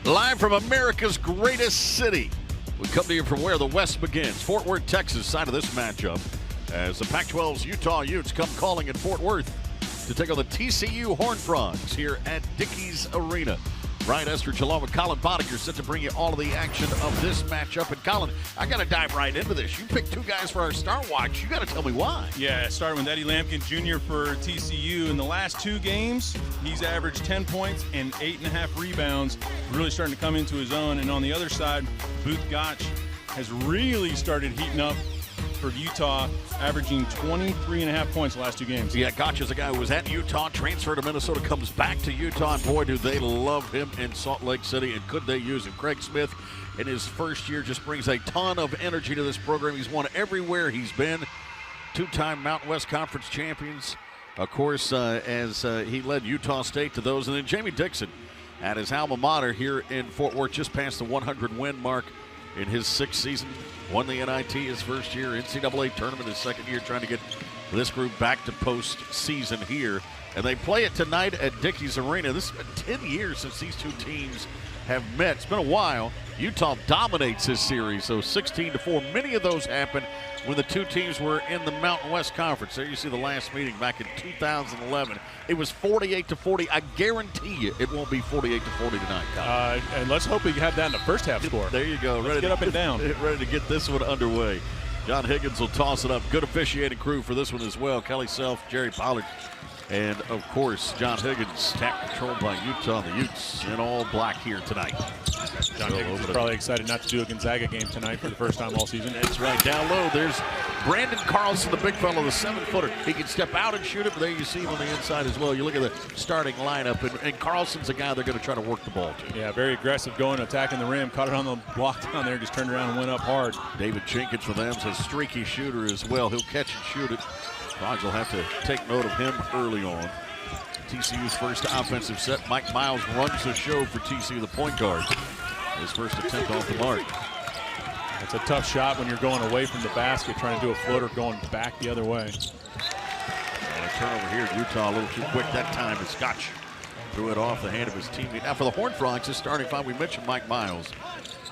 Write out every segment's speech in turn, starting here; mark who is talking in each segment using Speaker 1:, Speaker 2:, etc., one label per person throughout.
Speaker 1: Live from America's greatest city. We come to you from where the West begins. Fort Worth, Texas, side of this matchup. As the Pac-12's Utah Utes come calling in Fort Worth to take on the TCU Horned Frogs here at Dickies Arena. Ryan Estridge along with Colin Boddicker set to bring you all of the action of this matchup. And Colin, I got to dive right into this. You picked two guys for our Star Watch. You got to tell me why.
Speaker 2: Yeah, starting with Eddie Lampkin Jr. for TCU. In the last two games, he's averaged 10 points and 8.5 rebounds. Really starting to come into his own. And on the other side, Booth Gotch has really started heating up for Utah, averaging 23.5 points the last two games.
Speaker 1: Yeah, Gotch is a guy who was at Utah, transferred to Minnesota, comes back to Utah, and boy, do they love him in Salt Lake City, and could they use him. Craig Smith, in his first year, just brings a ton of energy to this program. He's won everywhere he's been. Two-time Mountain West Conference champions, of course, as he led Utah State to those. And then Jamie Dixon at his alma mater here in Fort Worth, just past the 100-win mark in his sixth season. Won the NIT his first year, NCAA tournament his second year, trying to get this group back to postseason here. And they play it tonight at Dickies Arena. This has been 10 years since these two teams have met. It's been a while. Utah dominates this series, so 16-4. Many of those happened when the two teams were in the Mountain West Conference. There you see the last meeting back in 2011. It was 48-40. I guarantee you it won't be 48-40 tonight,
Speaker 2: and let's hope we have that in the first half score.
Speaker 1: There you go.
Speaker 2: Let's get up and down.
Speaker 1: Ready to get this one underway. John Higgins will toss it up. Good officiating crew for this one as well. Kelly Self, Jerry Pollard, and, of course, John Higgins, tap controlled by Utah. The Utes in all black here tonight.
Speaker 2: John Higgins is probably excited not to do a Gonzaga game tonight for the first time all season.
Speaker 1: That's right. Down low, there's Brandon Carlson, the big fellow, the 7-footer. He can step out and shoot it, but there you see him on the inside as well. You look at the starting lineup, and Carlson's a guy they're going to try to work the ball to.
Speaker 2: Yeah, very aggressive going, attacking the rim. Caught it on the block down there, just turned around and went up hard.
Speaker 1: David Jenkins for them is a streaky shooter as well. He'll catch and shoot it. Frogs will have to take note of him early on. TCU's first offensive set. Mike Miles runs the show for TCU, the point guard. His first attempt off the mark.
Speaker 2: It's a tough shot when you're going away from the basket, trying to do a floater going back the other way.
Speaker 1: And a turnover here. Utah a little too quick that time as Gotch threw it off the hand of his teammate. Now for the Horned Frogs, his starting five, we mentioned Mike Miles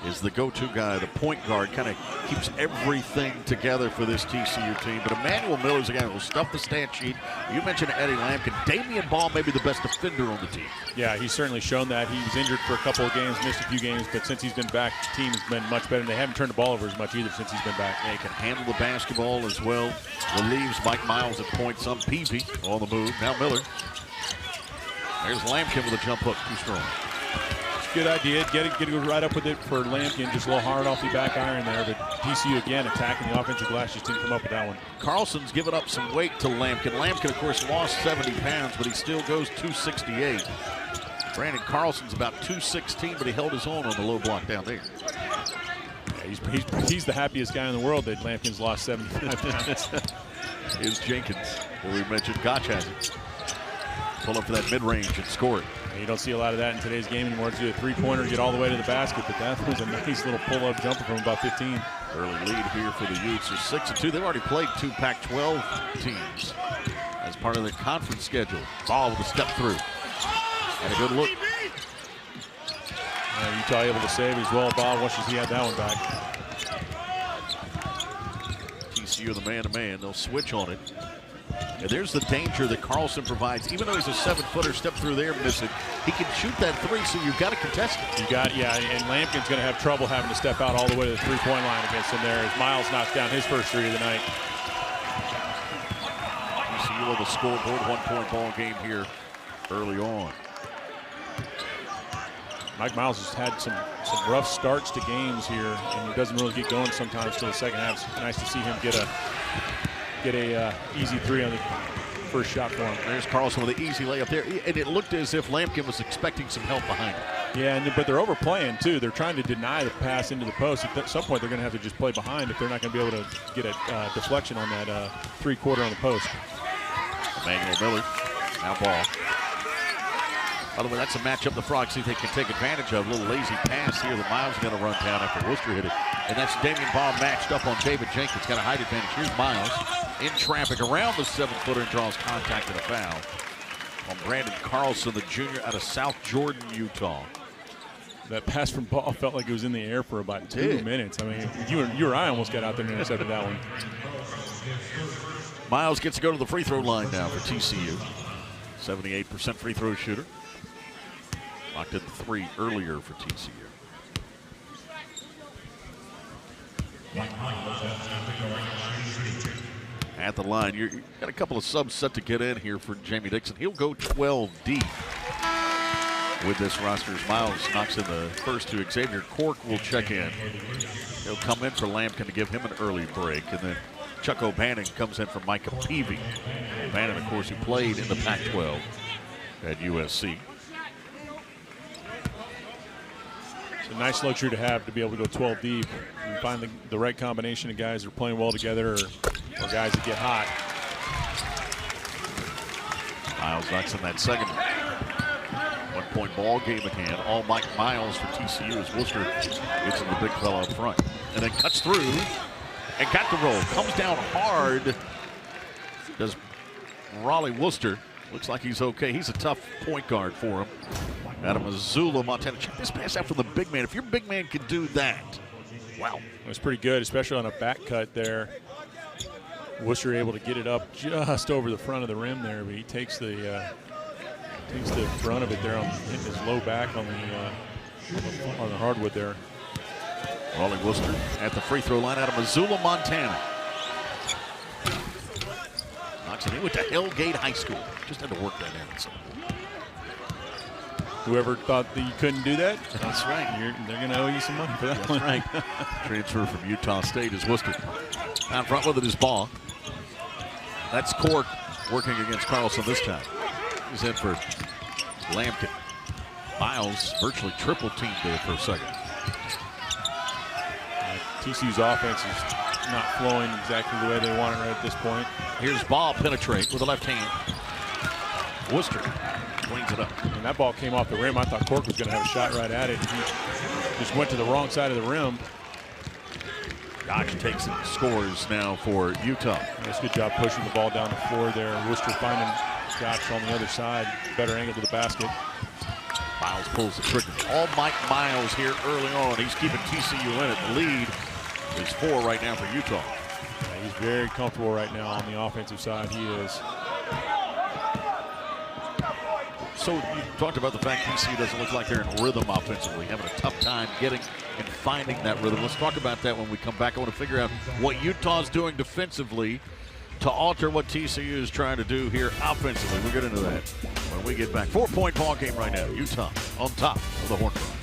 Speaker 1: is the go-to guy, the point guard, kind of keeps everything together for this TCU team. But Emmanuel Miller's a guy who will stuff the stat sheet. You mentioned Eddie Lampkin. Damian Ball may be the best defender on the team.
Speaker 2: Yeah, he's certainly shown that. He was injured for a couple of games, missed a few games, but since he's been back, the team has been much better. And they haven't turned the ball over as much either since he's been back.
Speaker 1: Yeah, he can handle the basketball as well. Relieves Mike Miles at point. Some Peavy on the move. Now Miller. There's Lampkin with a jump hook. Too strong.
Speaker 2: Good idea. Get it right up with it for Lampkin. Just a little hard off the back iron there. But TCU again attacking the offensive glass. Just didn't come up with that one.
Speaker 1: Carlson's given up some weight to Lampkin. Lampkin, of course, lost 70 pounds, but he still goes 268. Brandon Carlson's about 216, but he held his own on the low block down there.
Speaker 2: Yeah, he's the happiest guy in the world that Lampkin's lost 75 pounds.
Speaker 1: Is Jenkins, who we mentioned. Gotch has it. Pull up for that mid-range and score it.
Speaker 2: You don't see a lot of that in today's game anymore. To do a three-pointer, get all the way to the basket, but that was a nice little pull-up jumper from about 15.
Speaker 1: Early lead here for the Utes. They're 6-2. They've already played two Pac-12 teams as part of their conference schedule. Ball with a step through. And a good look.
Speaker 2: Utah able to save as well. Ball wishes he had that one back.
Speaker 1: TCU the man-to-man. They'll switch on it. And there's the danger that Carlson provides. Even though he's a 7-footer, step through there, miss it. He can shoot that three, so you've got to contest it.
Speaker 2: And Lampkin's going to have trouble having to step out all the way to the three-point line against him there as Miles knocks down his first three of the night.
Speaker 1: TCU on the scoreboard, 1-point ball game here early on.
Speaker 2: Mike Miles has had some rough starts to games here, and he doesn't really get going sometimes till the second half. It's nice to see him get a easy three on the first shot for him.
Speaker 1: There's Carlson with an easy layup there, and it looked as if Lampkin was expecting some help behind him.
Speaker 2: Yeah, but they're overplaying too. They're trying to deny the pass into the post. At some point, they're going to have to just play behind if they're not going to be able to get a deflection on that three-quarter on the post.
Speaker 1: Emmanuel Miller, now Ball. By the way, that's a matchup the Frogs see if they can take advantage of. A little lazy pass here that Miles is going to run down after Worcester hit it. And that's Damian Ball matched up on David Jenkins. Got a height advantage. Here's Miles in traffic around the 7-footer and draws contact and a foul on Brandon Carlson, the junior out of South Jordan, Utah.
Speaker 2: That pass from Ball felt like it was in the air for about 2 minutes. I mean, you or I almost got out there and intercepted that one.
Speaker 1: Miles gets to go to the free throw line now for TCU. 78% free throw shooter. Knocked in 3 earlier for TCU. At the line, you got a couple of subs set to get in here for Jamie Dixon. He'll go 12 deep with this roster as Miles knocks in the first two. Xavier Cork will check in. He'll come in for Lampkin to give him an early break. And then Chuck O'Bannon comes in for Micah Peavy. O'Bannon, of course, who played in the Pac-12 at USC.
Speaker 2: It's a nice luxury to have, to be able to go 12 deep and find the right combination of guys that are playing well together, or guys that get hot.
Speaker 1: Miles knocks in that second. 1-point ball game at hand. All Mike Miles for TCU as Worcester gets in the big fella up front. And then cuts through and got the roll. Comes down hard. Does Raleigh Worcester. Looks like he's okay. He's a tough point guard for him. Out of Missoula, Montana. Check this pass out from the big man. If your big man can do that, wow.
Speaker 2: It was pretty good, especially on a back cut there. Worcester able to get it up just over the front of the rim there, but he takes the brunt of it there, hitting his low back on the hardwood there.
Speaker 1: Raleigh Worcester at the free throw line out of Missoula, Montana. Knocks it in with the Hellgate High School. Just had to work that in. So.
Speaker 2: Whoever thought that you couldn't do that,
Speaker 1: that's right.
Speaker 2: They're going to owe you some money for that.
Speaker 1: That's right. Transfer from Utah State is Worcester. Out front with it is Ball. That's Cork working against Carlson this time. He's in for Lampkin. Miles virtually triple teamed there for a second.
Speaker 2: TCU's offense is not flowing exactly the way they want it right at this point.
Speaker 1: Here's Ball penetrate with the left hand. Worcester cleans it up.
Speaker 2: And that ball came off the rim. I thought Cork was going to have a shot right at it. He just went to the wrong side of the rim.
Speaker 1: Gotch takes and scores now for Utah.
Speaker 2: Nice, good job pushing the ball down the floor there. Worcester finding Gotch on the other side. Better angle to the basket.
Speaker 1: Miles pulls the trigger. All Mike Miles here early on. He's keeping TCU in it. The lead is 4 right now for Utah.
Speaker 2: Yeah, he's very comfortable right now on the offensive side. He is.
Speaker 1: So you talked about the fact TCU doesn't look like they're in rhythm offensively, having a tough time getting and finding that rhythm. Let's talk about that when we come back. I want to figure out what Utah's doing defensively to alter what TCU is trying to do here offensively. We'll get into that when we get back. 4-point ball game right now. Utah on top of the Horned Frogs.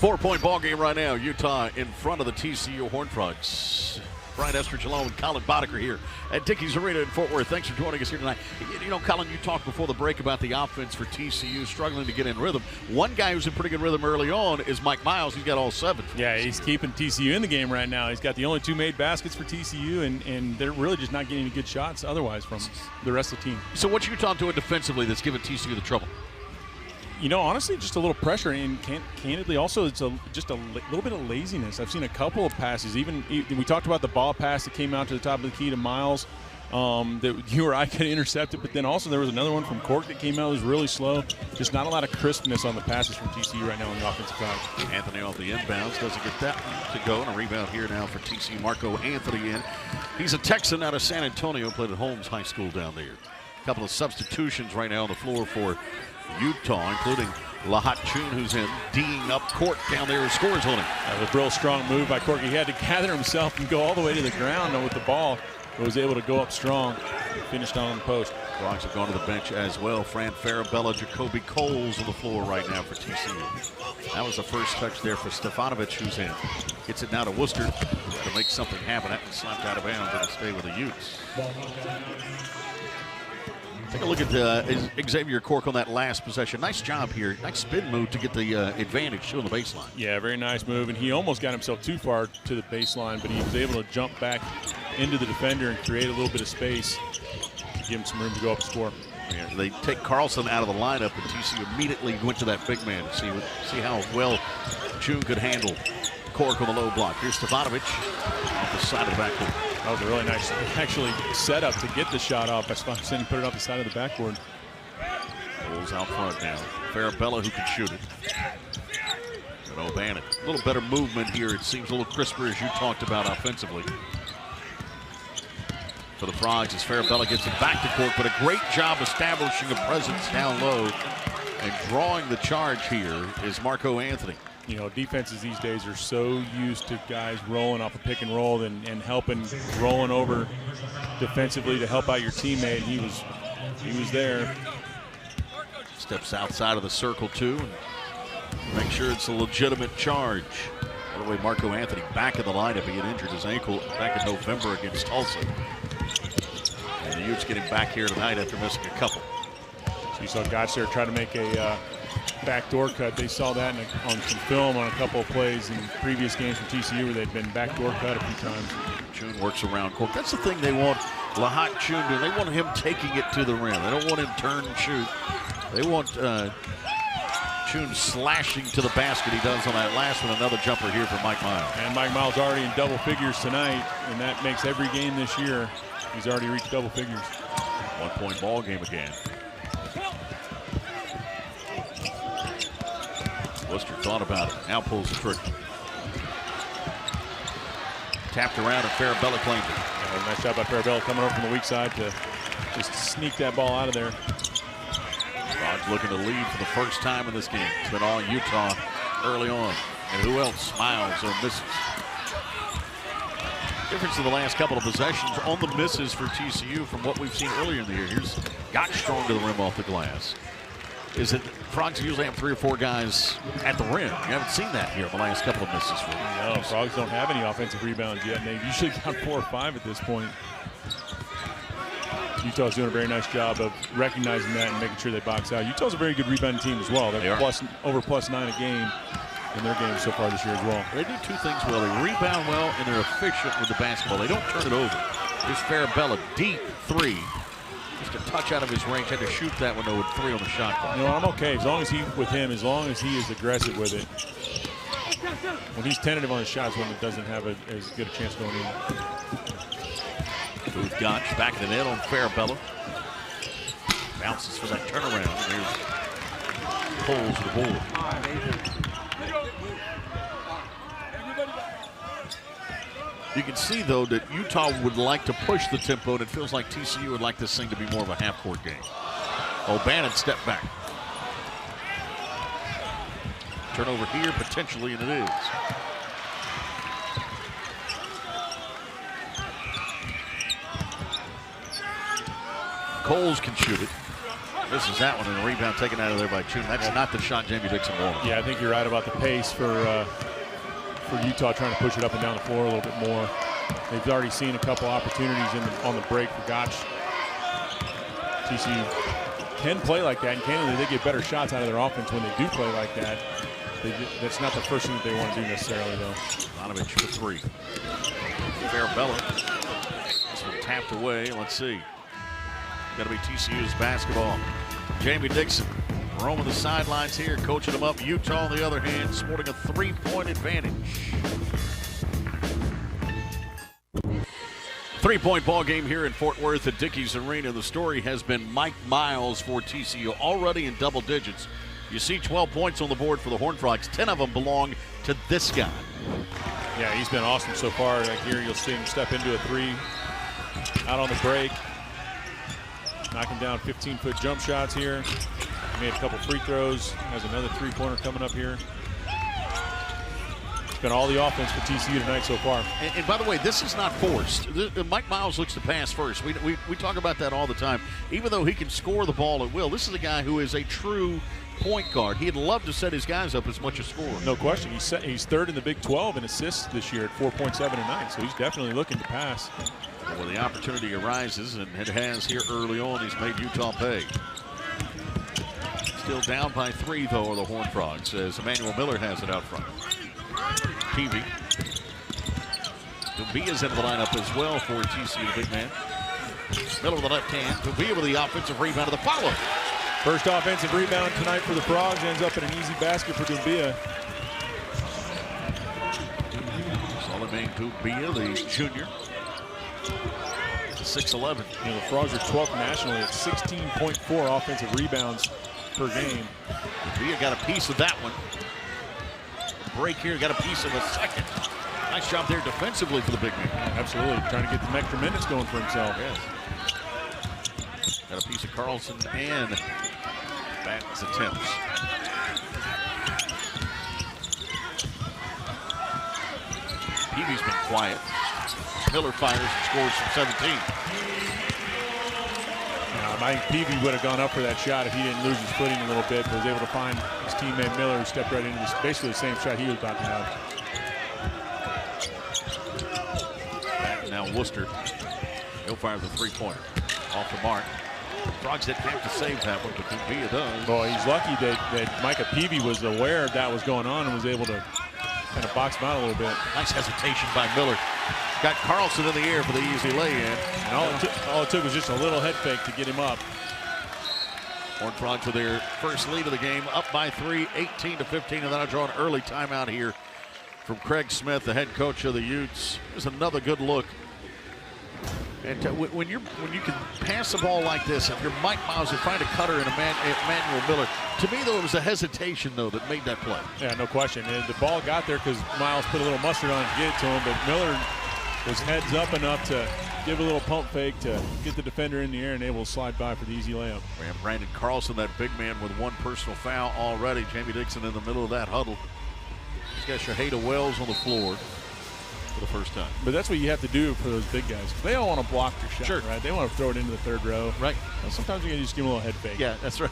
Speaker 1: 4-point ball game right now. Utah in front of the TCU Horned Frogs. Brian Estridge along with Colin Boddicker here at Dickies Arena in Fort Worth. Thanks for joining us here tonight. You know, Colin, you talked before the break about the offense for TCU struggling to get in rhythm. One guy who's in pretty good rhythm early on is Mike Miles. He's got all 7.
Speaker 2: Yeah, he's keeping TCU in the game right now. He's got the only 2 made baskets for TCU, and they're really just not getting any good shots otherwise from the rest of the team.
Speaker 1: So what's Utah doing defensively that's giving TCU the trouble?
Speaker 2: You know, honestly, just a little pressure, and candidly, also it's just a little bit of laziness. I've seen a couple of passes. Even we talked about the ball pass that came out to the top of the key to Miles that you or I could intercept it, but then also there was another one from Cork that came out. It was really slow. Just not a lot of crispness on the passes from TCU right now on the offensive side.
Speaker 1: Anthony off the inbounds, doesn't get that to go, and a rebound here now for TCU. Marco Anthony in. He's a Texan out of San Antonio, played at Holmes High School down there. A couple of substitutions right now on the floor for Utah, including Lahat Chun, who's in, D'ing up court down there, scores on him.
Speaker 2: That was a real strong move by Corky. He had to gather himself and go all the way to the ground with the ball, but was able to go up strong, finished on the post.
Speaker 1: Frogs have gone to the bench as well. Fran Farabella, Jacoby Coles on the floor right now for TCU. That was the first touch there for Stefanovic, who's in. Gets it now to Worcester to make something happen. That was slapped out of bounds and stay with the Utes. Take a look at Xavier Cork on that last possession. Nice job here. Nice spin move to get the advantage on the baseline.
Speaker 2: Yeah, very nice move. And he almost got himself too far to the baseline, but he was able to jump back into the defender and create a little bit of space to give him some room to go up and score.
Speaker 1: Yeah, they take Carlson out of the lineup, and TCU immediately went to that big man to see how well June could handle Cork on the low block. Here's Stevanovic off the side of the backboard.
Speaker 2: That was a really nice, actually, setup to get the shot off. By Stevanovic, put it off the side of the backboard.
Speaker 1: Bulls out front now. Farabella who can shoot it. And O'Bannon. A little better movement here. It seems a little crisper as you talked about offensively. For the Frogs as Farabella gets it back to Cork, but a great job establishing a presence down low and drawing the charge here is Marco Anthony.
Speaker 2: You know, defenses these days are so used to guys rolling off a pick and roll and helping, rolling over defensively to help out your teammate. He was there.
Speaker 1: Steps outside of the circle too and make sure it's a legitimate charge. By the way, Marco Anthony back in the lineup. He had injured his ankle back in November against Tulsa. And the Utes getting back here tonight after missing a couple.
Speaker 2: So you saw Gotch there try to make a backdoor cut. They saw that on some film on a couple of plays in previous games from TCU where they'd been backdoor cut a few times.
Speaker 1: Chun works around Cork. That's the thing they want Lahat Chun doing. They want him taking it to the rim. They don't want him turn and shoot. They want Chun slashing to the basket. He does on that last one. Another jumper here for Mike Miles.
Speaker 2: And Mike Miles already in double figures tonight, and that makes every game this year. He's already reached double figures.
Speaker 1: 1 point ball game again. Worcester thought about it. Now pulls the trigger. Tapped around and Farabella claimed it.
Speaker 2: Yeah, nice job by Farabella coming over from the weak side to just sneak that ball out of there.
Speaker 1: Frogs looking to lead for the first time in this game. It's been all Utah early on. And who else smiles or misses? Difference in the last couple of possessions on the misses for TCU from what we've seen earlier in the year. Here's got strong to the rim off the glass. Is it Frogs usually have 3 or 4 guys at the rim? You haven't seen that here in the last couple of misses.
Speaker 2: No, Frogs don't have any offensive rebounds yet, and they've usually got 4 or 5 at this point. Utah's doing a very nice job of recognizing that and making sure they box out. Utah's a very good rebounding team as well. They're over plus 9 a game in their games so far this year as well.
Speaker 1: They do 2 things well. They rebound well and they're efficient with the basketball. They don't turn it over. Here's Farabella, deep 3. Just a touch out of his range. Had to shoot that one though with 3 on the shot clock.
Speaker 2: You know, I'm okay as long as he as long as he is aggressive with it. When he's tentative on his shots, when it doesn't have as good a chance going in.
Speaker 1: Booth Gotch back in the net on Farabella. Bounces for that turnaround. Here's pulls the board. You can see, though, that Utah would like to push the tempo, and it feels like TCU would like this thing to be more of a half-court game. O'Bannon step back. Turnover here, potentially, and it is. Coles can shoot it. Misses that one, and a rebound taken out of there by Chun. That's not the shot Jamie Dixon wanted.
Speaker 2: Yeah, I think you're right about the pace for Utah trying to push it up and down the floor a little bit more. They've already seen a couple opportunities on the break for Gotch. TCU can play like that, and candidly, they get better shots out of their offense when they do play like that. That's not the first thing that they want to do necessarily, though.
Speaker 1: Stevanovic for 3. Farabella. This one tapped away. Let's see. Got to be TCU's basketball. Jamie Dixon roaming the sidelines here, coaching them up. Utah, on the other hand, sporting a 3-point advantage. 3-point ball game here in Fort Worth at Dickies Arena. The story has been Mike Miles for TCU, already in double digits. You see 12 points on the board for the Horned Frogs. 10 of them belong to this guy.
Speaker 2: Yeah, he's been awesome so far. Like here, you'll see him step into a 3 out on the break. Knocking down 15-foot jump shots here. He made a couple free throws. Has another 3-pointer coming up here. It's been all the offense for TCU tonight so far.
Speaker 1: And by the way, this is not forced. Mike Miles looks to pass first. We talk about that all the time. Even though he can score the ball at will, this is a guy who is a true point guard. He'd love to set his guys up as much as score.
Speaker 2: No question. He's third in the Big 12 in assists this year at 4.7 a night, so he's definitely looking to pass.
Speaker 1: Well, the opportunity arises, and it has here early on. He's made Utah pay. Still down by 3, though, are the Horned Frogs, as Emmanuel Miller has it out front. Peavy. Dubia's into the lineup as well for TCU, the big man. Miller with the left hand. Dubia with the offensive rebound to the follow.
Speaker 2: First offensive rebound tonight for the Frogs. Ends up in an easy basket for Dubia.
Speaker 1: Alamane Dubia, the junior, 6'11".
Speaker 3: The Frogs are 12th nationally at 16.4 offensive rebounds per game.
Speaker 1: Dubia got a piece of that one. Break here, got a piece of a second. Nice job there defensively for the big man.
Speaker 3: Absolutely, trying to get some extra minutes going for himself.
Speaker 1: Yes. Got a piece of Carlson and Batten's attempts. Peavy's been quiet. Miller fires and scores from 17.
Speaker 3: I think Peavy would have gone up for that shot if he didn't lose his footing a little bit, but was able to find his teammate Miller, who stepped right into this, basically the same shot he was about to have.
Speaker 1: Back now Worcester. He'll fire the three-pointer. Off the mark. Frogs didn't have to save that one, but Dubia does.
Speaker 3: Well, he's lucky that Micah Peavy was aware that was going on and was able to kind of box him out a little bit.
Speaker 1: Nice hesitation by Miller. Got Carlson in the air for the easy lay-in.
Speaker 3: And all it took was just a little head fake to get him up.
Speaker 1: Horned Frogs with their first lead of the game, up by 3, 18-15, and then I draw an early timeout here from Craig Smith, the head coach of the Utes. There's another good look. And when you can pass the ball like this, if you're Mike Miles, you find a cutter in Emmanuel Miller. To me, though, it was a hesitation, though, that made that play.
Speaker 3: Yeah, no question. And the ball got there because Miles put a little mustard on it to get it to him, but Miller was heads up enough to give a little pump fake to get the defender in the air and able to slide by for the easy layup.
Speaker 1: We have Brandon Carlson, that big man, with one personal foul already. Jamie Dixon in the middle of that huddle. He's got Shahada Wells on the floor for the first time.
Speaker 3: But that's what you have to do for those big guys. They don't want to block their shot,
Speaker 1: sure,
Speaker 3: right? They want to throw it into the third row.
Speaker 1: Right.
Speaker 3: Well, sometimes you can just give them a little head fake.
Speaker 1: Yeah, that's right.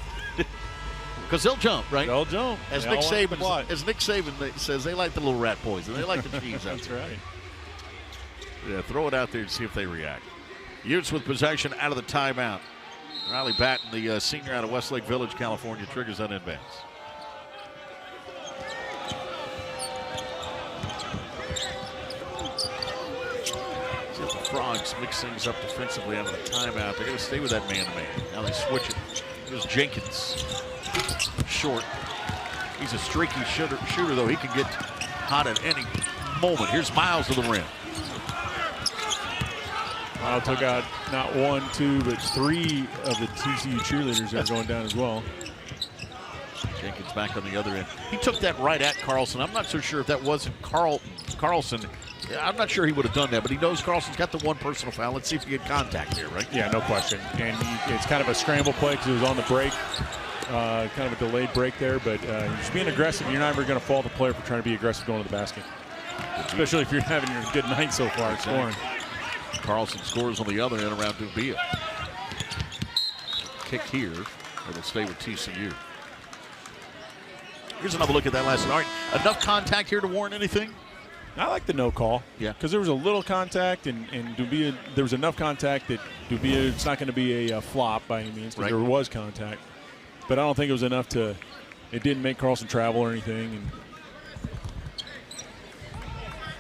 Speaker 1: Because they'll jump, right?
Speaker 3: They'll jump.
Speaker 1: As Nick Saban says, they like the little rat poison. They like the cheese out
Speaker 3: That's
Speaker 1: there.
Speaker 3: right.
Speaker 1: Yeah, throw it out there and see if they react. Utes with possession out of the timeout. Riley Batten, the senior out of Westlake Village, California, triggers on inbounds. See if the Frogs mix things up defensively out of the timeout. They're going to stay with that man-to-man. Now they switch it. Here's Jenkins. Short. He's a streaky shooter, though. He can get hot at any moment. Here's Miles to the rim.
Speaker 3: Miles took out not 1, 2, but 3 of the TCU cheerleaders that are going down as well.
Speaker 1: Jenkins back on the other end. He took that right at Carlson. I'm not so sure if that wasn't Carlson. I'm not sure he would have done that, but he knows Carlson's got the one personal foul. Let's see if he get contact here, right?
Speaker 3: Yeah, no question. And it's kind of a scramble play because it was on the break. Kind of a delayed break there, but just being aggressive, you're never going to fault the player for trying to be aggressive going to the basket. Especially if you're having your good night so far scoring.
Speaker 1: Carlson scores on the other end around Dubia. Kick here. It'll stay with TCU. Here's another look at that last night. Enough contact here to warrant anything?
Speaker 3: I like the no call.
Speaker 1: Yeah.
Speaker 3: Because there was a little contact, and Dubia, there was enough contact that Dubia, it's not going to be a flop by any means, because there was contact. But I don't think it was enough to, it didn't make Carlson travel or anything. And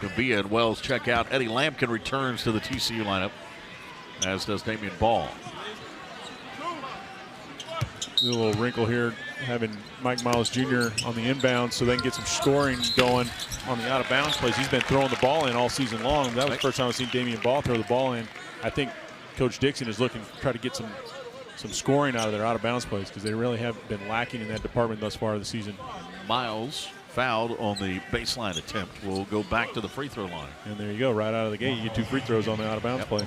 Speaker 1: Dubia and Wells check out. Eddie Lampkin returns to the TCU lineup, as does Damian Ball.
Speaker 3: A little wrinkle here, having Mike Miles Jr. on the inbound so they can get some scoring going on the out-of-bounds plays. He's been throwing the ball in all season long. That was the first time I've seen Damian Ball throw the ball in. I think Coach Dixon is looking to try to get some scoring out of their out-of-bounds plays because they really have been lacking in that department thus far this season.
Speaker 1: Miles fouled on the baseline attempt. Will go back to the free throw line.
Speaker 3: And there you go, right out of the gate. You get 2 free throws on the out-of-bounds play.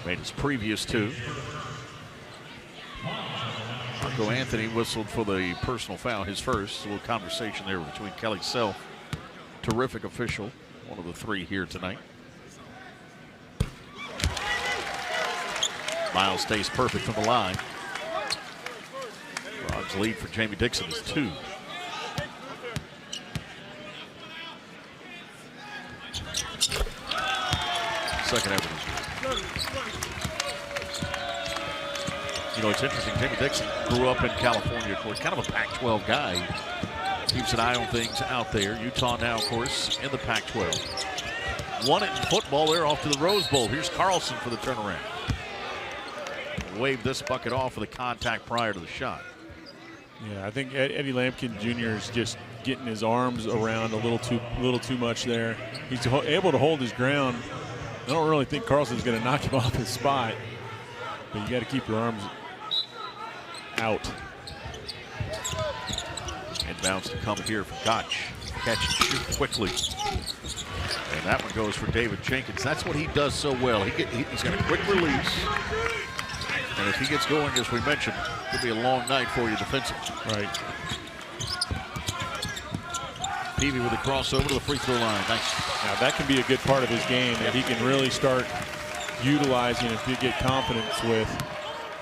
Speaker 1: Made his previous 2. Marco Anthony whistled for the personal foul, his first. A little conversation there between Kelly Self, terrific official, one of the 3 here tonight. Miles stays perfect from the line. Frogs lead for Jamie Dixon is 2. Second evidence. You know, it's interesting. Jamie Dixon grew up in California, of course, kind of a Pac-12 guy. Keeps an eye on things out there. Utah now, of course, in the Pac-12. Won it in football. They're off to the Rose Bowl. Here's Carlson for the turnaround. Wave this bucket off with a contact prior to the shot.
Speaker 3: Yeah, I think Eddie Lampkin Jr. is just getting his arms around a little too much there. He's able to hold his ground. I don't really think Carlson's going to knock him off his spot, but you got to keep your arms out.
Speaker 1: Inbounds to come here from Gotch. Catch and shoot quickly. And that one goes for David Jenkins. That's what he does so well. He's got a quick release. And if he gets going, as we mentioned, it'll be a long night for you defensively.
Speaker 3: Right.
Speaker 1: Peavy with a crossover to the free throw line. Nice.
Speaker 3: Now that can be a good part of his game that he can really start utilizing if you get confidence with.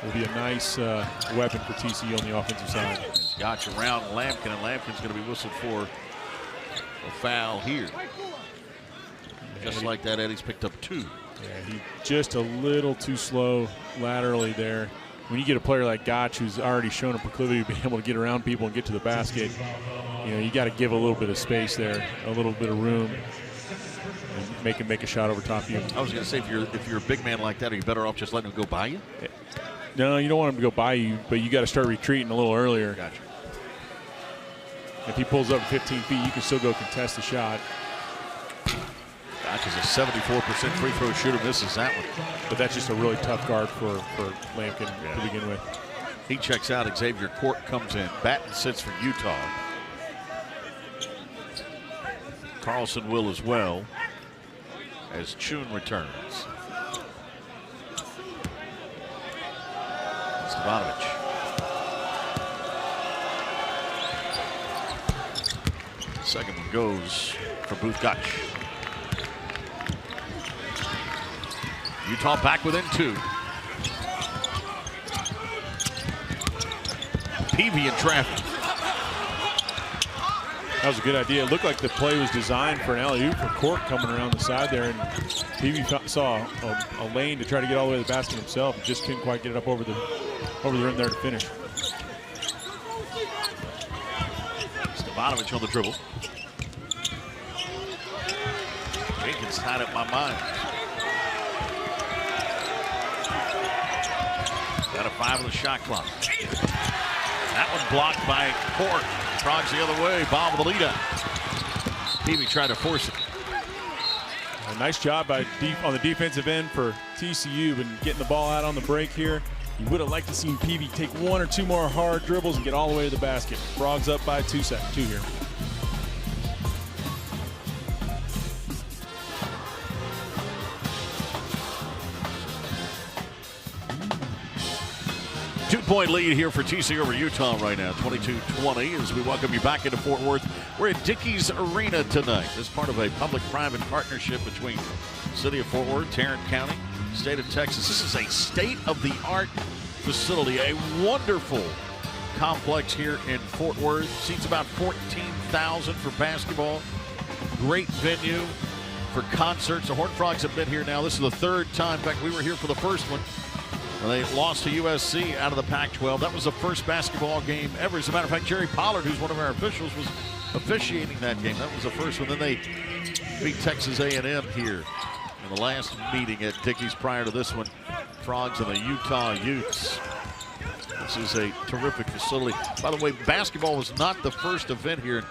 Speaker 3: Will be a nice weapon for TCU on the offensive side.
Speaker 1: Gotch around Lampkin, and Lampkin's going to be whistled for a foul here. Just like that, Eddie's picked up 2.
Speaker 3: Yeah, he's just a little too slow laterally there. When you get a player like Gotch who's already shown a proclivity to be able to get around people and get to the basket, you got to give a little bit of space there, a little bit of room, and make him make a shot over top of you.
Speaker 1: I was going to say, if you're a big man like that, are you better off just letting him go by you?
Speaker 3: No, you don't want him to go by you, but you got to start retreating a little earlier.
Speaker 1: Gotcha.
Speaker 3: If he pulls up 15 feet, you can still go contest the shot.
Speaker 1: Gotch is a 74% free throw shooter. Misses that one.
Speaker 3: But that's just a really tough guard for Lampkin to begin with.
Speaker 1: He checks out. Xavier Court comes in. Batten sits for Utah. Carlson will as well as Chun returns. Stavanovich. Second one goes for Booth Gotch. Utah back within 2. Peavy in traffic.
Speaker 3: That was a good idea. It looked like the play was designed for an alley-oop for Court coming around the side there, and Peavy saw a lane to try to get all the way to the basket himself and just couldn't quite get it up over the rim there to finish.
Speaker 1: Stavanovich on the dribble. Jenkins tied up my mind. Got a 5 on the shot clock. That one blocked by Court. Frogs the other way. Bob with the lead up. Peavy tried to force it.
Speaker 3: A nice job on the defensive end for TCU, and getting the ball out on the break here. You would have liked to see Peavy take 1 or 2 more hard dribbles and get all the way to the basket. Frogs up by 2 here.
Speaker 1: Two-point lead here for TCU over Utah right now, 22-20, as we welcome you back into Fort Worth. We're at Dickey's Arena tonight. This is part of a public-private partnership between the City of Fort Worth, Tarrant County, State of Texas. This is a state-of-the-art facility, a wonderful complex here in Fort Worth. Seats about 14,000 for basketball. Great venue for concerts. The Horned Frogs have been here now. This is the 3rd time. In fact, we were here for the first one. They lost to USC out of the Pac-12. That was the first basketball game ever. As a matter of fact, Jerry Pollard, who's one of our officials, was officiating that game. That was the first one. Then they beat Texas A&M here in the last meeting at Dickey's prior to this one. Frogs and the Utah Utes. This is a terrific facility. By the way, basketball was not the first event here.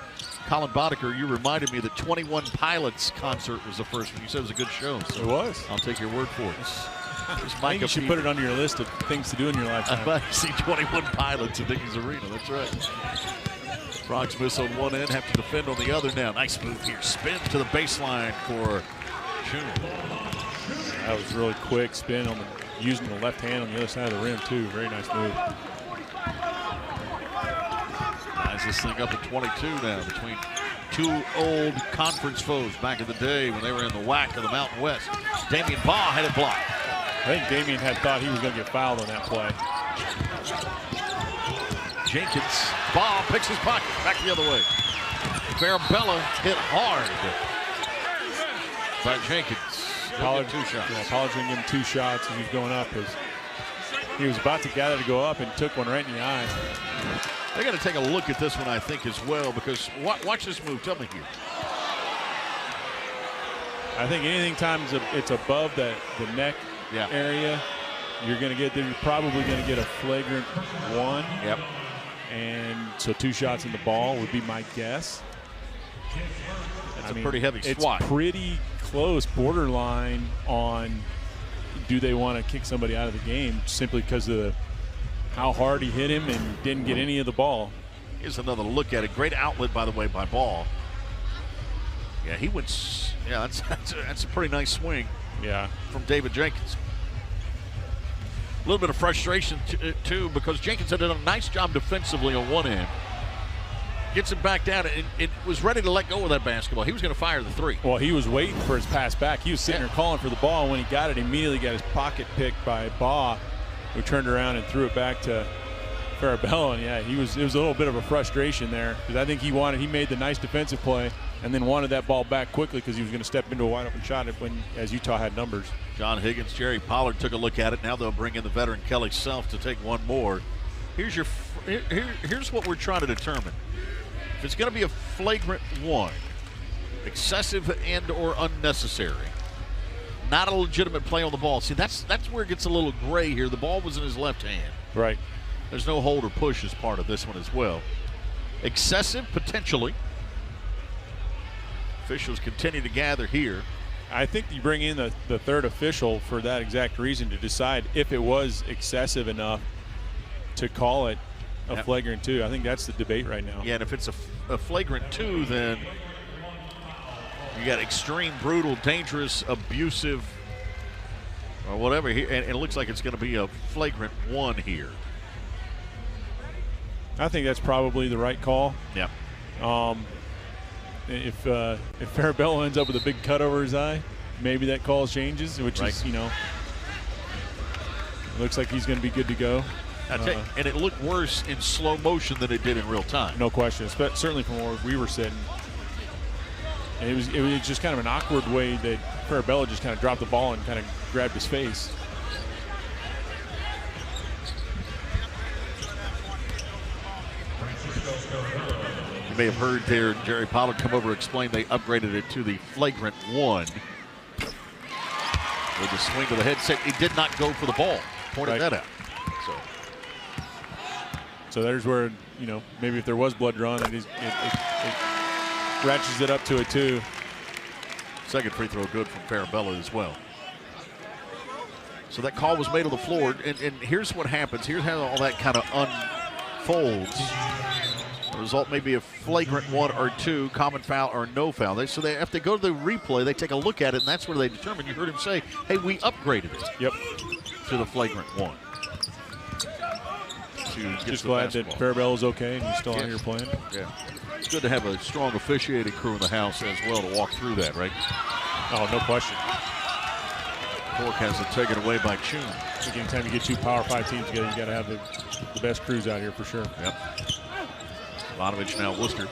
Speaker 1: Colin Boddicker, you reminded me that 21 Pilots concert was the first one. You said it was a good show. So
Speaker 3: it was.
Speaker 1: I'll take your word for it.
Speaker 3: I think you should put it on your list of things to do in your lifetime.
Speaker 1: I see 21 Pilots at Dickey's Arena. That's right. Frogs miss on one end, have to defend on the other now. Nice move here. Spin to the baseline for Chun.
Speaker 3: That was really quick spin on using the left hand on the other side of the rim too. Very nice move.
Speaker 1: Ties this thing up at 22 now between 2 old conference foes back in the day when they were in the WAC of the Mountain West. Damian Baugh had it blocked.
Speaker 3: I think Damian had thought he was going to get fouled on that play.
Speaker 1: Jenkins, Baugh picks his pocket, back the other way. Farabella hit hard by Jenkins.
Speaker 3: Pollard,
Speaker 1: 2 shots.
Speaker 3: Yeah, Pollard didn't give him 2 shots as he was going up. He was about to gather to go up and took one right in the eye.
Speaker 1: They're going to take a look at this one, I think, as well, because watch this move. Tell me here.
Speaker 3: I think anything times it's above the neck area, you're probably going to get a flagrant 1.
Speaker 1: Yep.
Speaker 3: And so 2 shots in the ball would be my guess.
Speaker 1: That's a pretty heavy swat.
Speaker 3: It's pretty close, borderline on do they want to kick somebody out of the game simply because of how hard he hit him and didn't get any of the ball.
Speaker 1: Here's another look at it. Great outlet, by the way, by Ball. Yeah, he went. Yeah, that's a pretty nice swing.
Speaker 3: Yeah,
Speaker 1: from David Jenkins. A little bit of frustration too, because Jenkins had done a nice job defensively on one end. Gets it back down and was ready to let go of that basketball. He was going to fire the 3.
Speaker 3: Well, he was waiting for his pass back. He was sitting there calling for the ball. When he got it, immediately got his pocket picked by Baugh, who turned around and threw it back to Farabello. And yeah, it was a little bit of a frustration there, because I think he made the nice defensive play and then wanted that ball back quickly because he was going to step into a wide open shot as Utah had numbers.
Speaker 1: John Higgins, Jerry Pollard took a look at it. Now they'll bring in the veteran Kelly Self to take one more. Here's what we're trying to determine. If it's going to be a flagrant 1, excessive and or unnecessary, not a legitimate play on the ball. See, that's where it gets a little gray here. The ball was in his left hand.
Speaker 3: Right.
Speaker 1: There's no hold or push as part of this one as well. Excessive, potentially. Officials continue to gather here.
Speaker 3: I think you bring in the third official for that exact reason, to decide if it was excessive enough to call it a flagrant 2. I think that's the debate right now.
Speaker 1: Yeah, and if it's a flagrant 2, then you got extreme, brutal, dangerous, abusive, or whatever here, and it looks like it's going to be a flagrant 1 here.
Speaker 3: I think that's probably the right call.
Speaker 1: Yeah.
Speaker 3: If Farabello ends up with a big cut over his eye, maybe that call changes, which is, looks like he's going to be good to go.
Speaker 1: And it looked worse in slow motion than it did in real time.
Speaker 3: No question, certainly from where we were sitting. And it was just kind of an awkward way that Farabello just kind of dropped the ball and kind of grabbed his face.
Speaker 1: You may have heard there Jerry Pollard come over and explain they upgraded it to the flagrant 1. With the swing to the head, said he did not go for the ball. Pointed that out.
Speaker 3: So there's where, maybe if there was blood drawn, it ratchets it up to a 2.
Speaker 1: Second free throw good from Farabello as well. So that call was made on the floor, and here's what happens. Here's how all that kind of unfolds. The result may be a flagrant 1 or 2, common foul or no foul. So if they go to the replay, they take a look at it, and that's where they determine. You heard him say, hey, we upgraded it.
Speaker 3: Yep.
Speaker 1: To the flagrant 1.
Speaker 3: Just glad that Farabello's okay and he's still out here playing.
Speaker 1: Yeah. It's good to have a strong officiating crew in the house as well to walk through that, right?
Speaker 3: Oh, no question.
Speaker 1: Cork has it taken away by Chun.
Speaker 3: I think anytime you get 2 Power 5 teams together, you got to have the best crews out here for sure.
Speaker 1: Yep. Ivanovich now Worcester.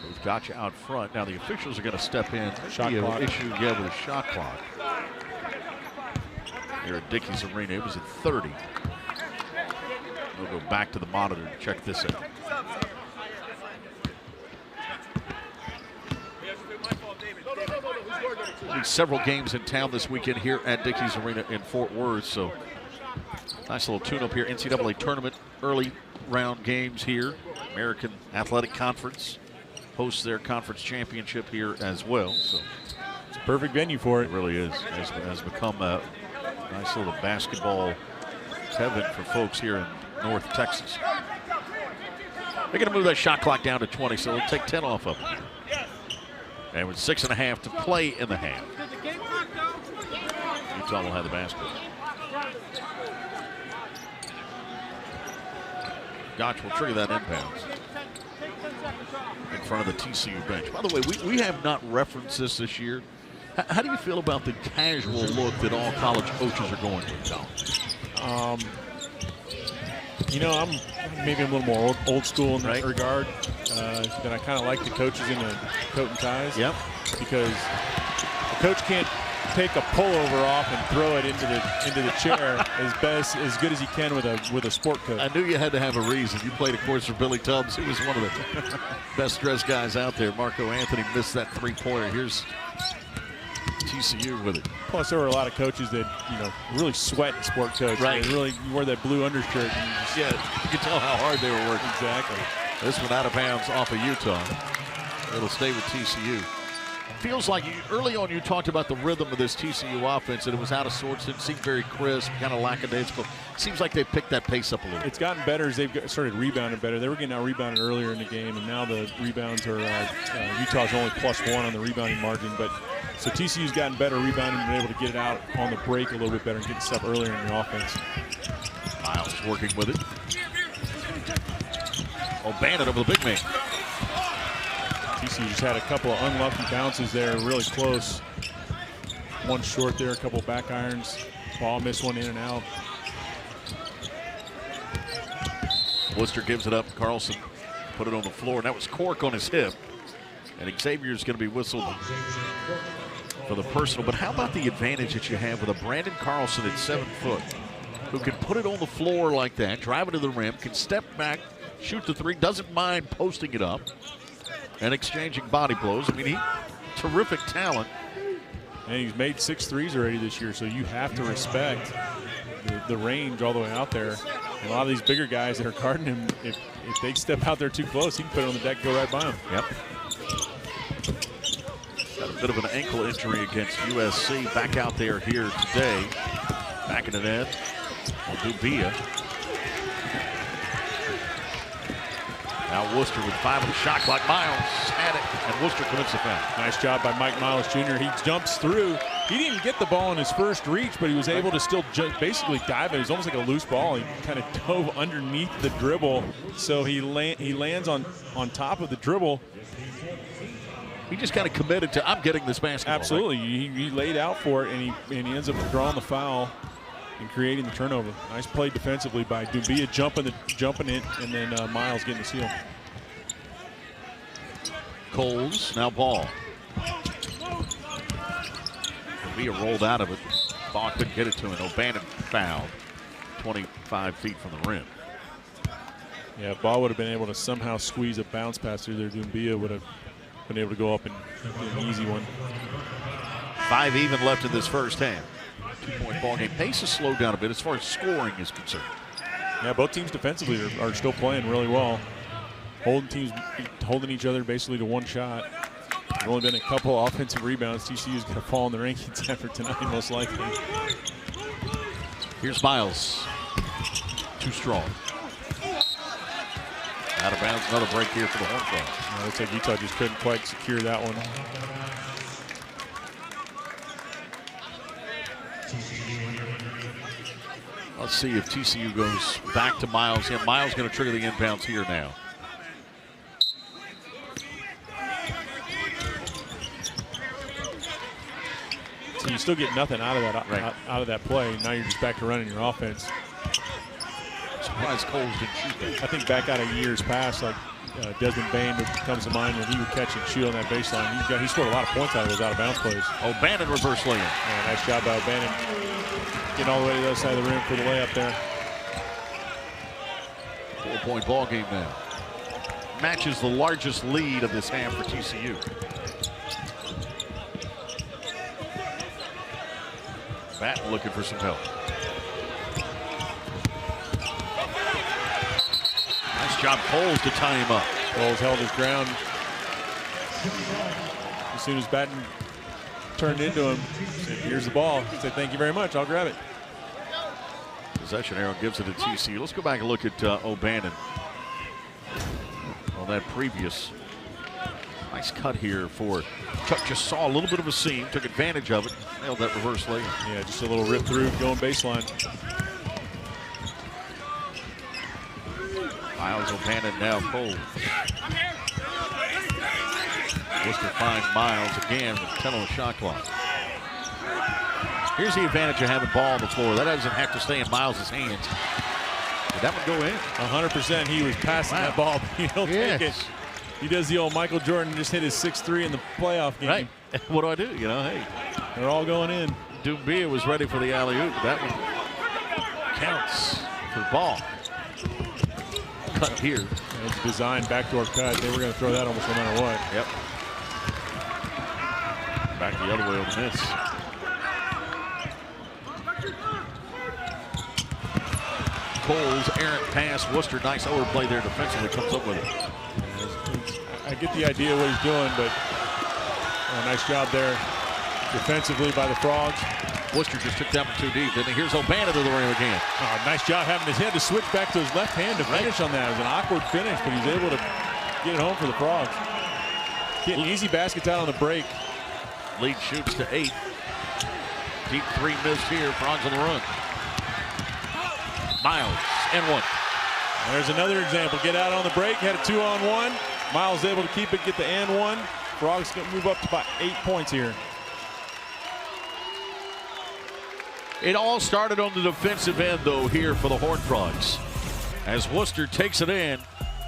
Speaker 1: We've got you out front. Now the officials are going to step in.
Speaker 3: Shot clock.
Speaker 1: Issue, with a shot clock. Here at Dickies Arena, it was at 30. We'll go back to the monitor to check this out. Several games in town this weekend here at Dickies Arena in Fort Worth, so nice little tune-up here. NCAA tournament early round games here. American Athletic Conference hosts their conference championship here as well. So
Speaker 3: it's a perfect venue for it.
Speaker 1: It really is. It has become a nice little basketball heaven for folks here in North Texas. They're going to move that shot clock down to 20, so they'll take 10 off of it. And with 6.5 to play in the half, Utah will have the basketball. Gotch will trigger that inbounds in front of the TCU bench. By the way, we have not referenced this year. How do you feel about the casual look that all college coaches are going to, Tom?
Speaker 3: I'm a little more old school in that regard. Then I kind of like the coaches in the coat and ties.
Speaker 1: Yep.
Speaker 3: Because the coach can't take a pullover off and throw it into the chair as good as he can with a sport coat.
Speaker 1: I knew you had to have a reason. You played, of course, for Billy Tubbs, who was one of the best dressed guys out there. Marco Anthony missed that 3-pointer. Here's TCU with it.
Speaker 3: Plus, there were a lot of coaches that, really sweat in sport coach.
Speaker 1: Right.
Speaker 3: They really wore that blue undershirt. And
Speaker 1: Yeah, you can tell how hard they were working.
Speaker 3: Exactly.
Speaker 1: This one out of bounds off of Utah. It'll stay with TCU. Feels like early on you talked about the rhythm of this TCU offense, and it was out of sorts. It seemed very crisp, kind of lackadaisical. Seems like they've picked that pace up a little.
Speaker 3: It's gotten better as they've started rebounding better. They were getting out rebounded earlier in the game, and now the rebounds are Utah's only +1 on the rebounding margin. But so TCU's gotten better rebounding and been able to get it out on the break a little bit better and get stuff earlier in the offense.
Speaker 1: Miles working with it. O'Bannon over the big man.
Speaker 3: TCU just had a couple of unlucky bounces there, really close. One short there, a couple back irons. Ball missed one in and out.
Speaker 1: Worcester gives it up. Carlson put it on the floor, and that was Cork on his hip. And Xavier's going to be whistled for the personal. But how about the advantage that you have with a Brandon Carlson at 7 foot, who can put it on the floor like that, drive it to the rim, can step back, shoot the three, doesn't mind posting it up and exchanging body blows. I mean, terrific talent.
Speaker 3: And he's made 6 threes already this year, so you have to respect the range all the way out there. And a lot of these bigger guys that are guarding him, if they step out there too close, he can put it on the deck and go right by him.
Speaker 1: Yep. Got a bit of an ankle injury against USC. Back out there here today. Back in the net. Dubia. Now Worcester with 5 on the shot clock. Miles had it, and Worcester commits the foul.
Speaker 3: Nice job by Mike Miles Jr. He jumps through. He didn't get the ball in his first reach, but he was able to still basically dive it. It was almost like a loose ball. He kind of dove underneath the dribble, so he lands on top of the dribble.
Speaker 1: He just kind of committed to, I'm getting this basketball.
Speaker 3: Absolutely. Right? He laid out for it, and he ends up drawing the foul and creating the turnover. Nice play defensively by Dubia jumping it, and then Miles getting the steal.
Speaker 1: Coles, now ball. Dubia rolled out of it. Ball couldn't get it to him. O'Bannon fouled 25 feet from the rim.
Speaker 3: Yeah, Ball would have been able to somehow squeeze a bounce pass through there. Dubia would have been able to go up and get an easy one.
Speaker 1: 5 even left in this first half. 2-point ball game. Pace has slowed down a bit as far as scoring is concerned.
Speaker 3: Yeah, both teams defensively are still playing really well. Holding each other basically to one shot. There's only been a couple offensive rebounds. TCU's going to fall in the rankings after tonight, most likely.
Speaker 1: Here's Miles. Too strong. Out of bounds. Another break here for the Horned Frogs.
Speaker 3: Looks like Utah just couldn't quite secure that one.
Speaker 1: Let's see if TCU goes back to Miles. Yeah, Miles going to trigger the inbounds here now.
Speaker 3: So you still get nothing out of that out of that play. Now you're just back to running your offense.
Speaker 1: Surprised Coles didn't shoot that.
Speaker 3: I think back out of years past, like Desmond Bain comes to mind when he would catch and shoot on that baseline. He scored a lot of points out of those out of bounds plays.
Speaker 1: O'Bannon reverse layup.
Speaker 3: Yeah, nice job by O'Bannon. Getting all the way to the other side of the rim for the layup there.
Speaker 1: 4-point ball game now. Matches the largest lead of this half for TCU. Batten looking for some help. Nice job, Coles, to tie him up.
Speaker 3: Coles held his ground. As soon as Batten turned into him, said, here's the ball. He said, thank you very much, I'll grab it.
Speaker 1: Possession arrow gives it to TCU. Let's go back and look at O'Bannon on that previous. Nice cut here for Chuck. Just saw a little bit of a seam, took advantage of it, nailed that reverse layup.
Speaker 3: Yeah, just a little rip through going baseline.
Speaker 1: Miles O'Bannon now Coles. Worcester finds Miles again with 10 on the shot clock. Here's the advantage of having ball on the floor. That doesn't have to stay in Miles' hands. Did that one go in?
Speaker 3: 100%. He was passing that ball, but he'll take it. He does the old Michael Jordan, just hit his 6-3 in the playoff game.
Speaker 1: Right. What do I do? You know, hey.
Speaker 3: They're all going in.
Speaker 1: Dubia was ready for the alley-oop. That one counts for the ball. Cut here.
Speaker 3: It's designed backdoor cut. They were going to throw that almost no matter what.
Speaker 1: Yep. Back the other way on the miss. Coles, errant pass. Worcester, nice overplay there defensively, comes up with it.
Speaker 3: I get the idea what he's doing, but nice job there defensively by the Frogs.
Speaker 1: Worcester just took that one too deep, didn't he? Here's O'Bannon to the rim again.
Speaker 3: Oh, nice job having his head to switch back to his left hand to finish on that. It was an awkward finish, but he's able to get it home for the Frogs. Getting easy baskets out on the break.
Speaker 1: Lead shoots to 8. Deep three missed here. Frogs on the run. Miles and 1.
Speaker 3: There's another example. Get out on the break. Had a 2-on-1. Miles able to keep it, get the and 1. Frogs going to move up to about 8 points here.
Speaker 1: It all started on the defensive end, though, here for the Horned Frogs. As Worcester takes it in,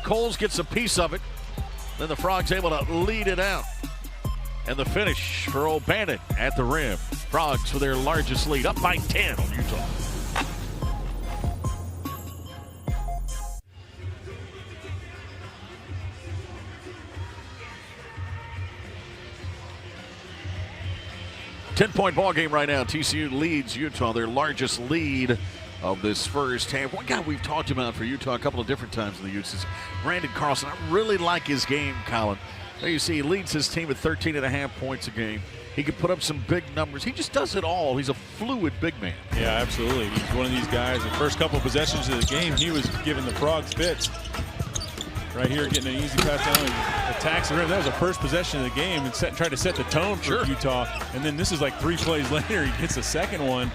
Speaker 1: Coles gets a piece of it. Then the Frogs able to lead it out. And the finish for O'Bannon at the rim. Frogs for their largest lead, up by 10 on Utah. Ten-point ball game right now. TCU leads Utah, their largest lead of this first half. One guy we've talked about for Utah a couple of different times in the Utes is Brandon Carlson. I really like his game, Colin. There you see he leads his team at 13.5 points a game. He can put up some big numbers. He just does it all. He's a fluid big man.
Speaker 3: Yeah, absolutely. He's one of these guys. The first couple of possessions of the game, he was giving the Frogs fits. Right here, getting an easy pass down, he attacks the rim. That was the first possession of the game and tried to set the tone for Utah. And then this is like 3 plays later, he gets the second one.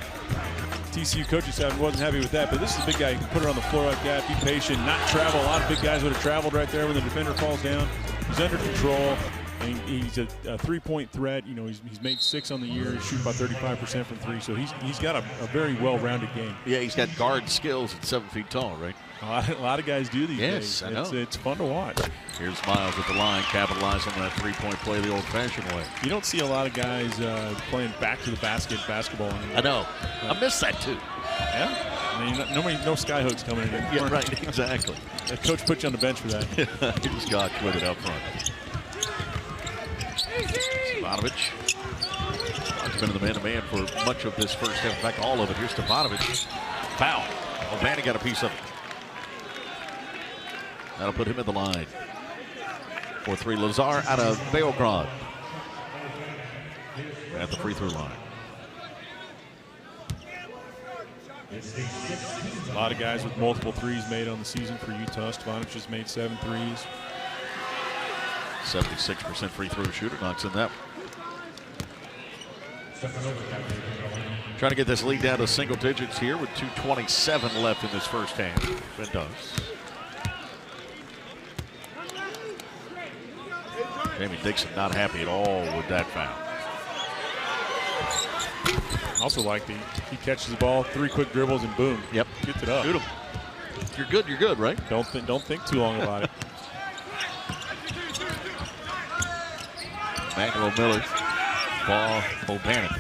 Speaker 3: TCU coaching staff wasn't happy with that, but this is a big guy. He can put it on the floor like that, be patient, not travel. A lot of big guys would have traveled right there when the defender falls down. He's under control. And he's a three-point threat. You know, he's made 6 on the year. He's shooting about 35% from 3. So he's got a very well-rounded game.
Speaker 1: Yeah, he's got guard skills at 7 feet tall, right?
Speaker 3: A lot of guys do these days.
Speaker 1: Yes, I know.
Speaker 3: It's fun to watch.
Speaker 1: Here's Miles at the line, capitalizing on that three-point play the old-fashioned way.
Speaker 3: You don't see a lot of guys playing back to the basket basketball anymore.
Speaker 1: I know. I miss that too.
Speaker 3: Yeah. I mean, no sky hooks coming in.
Speaker 1: Yeah, right. Exactly.
Speaker 3: The coach put you on the bench for that.
Speaker 1: He just got with it up front. Stefanovic. He's been in the man-to-man for much of this first half. In fact, all of it. Here's Stefanovic. Foul. O'Bannon got a piece of it. That'll put him in the line. 4-3. Lazar out of Beograd. At the free-throw line.
Speaker 3: A lot of guys with multiple threes made on the season for Utah. Stefanovic just made 7 threes.
Speaker 1: 76% free throw shooter, knocks in that one. Trying to get this lead down to single digits here with 2:27 left in this first half. It does. Jamie Dixon not happy at all with that foul.
Speaker 3: Also like he catches the ball, 3 quick dribbles, and boom.
Speaker 1: Yep.
Speaker 3: Gets it up.
Speaker 1: Shoot him. You're good, right?
Speaker 3: Don't think too long about it.
Speaker 1: Manuel Miller, ball, O'Bannon.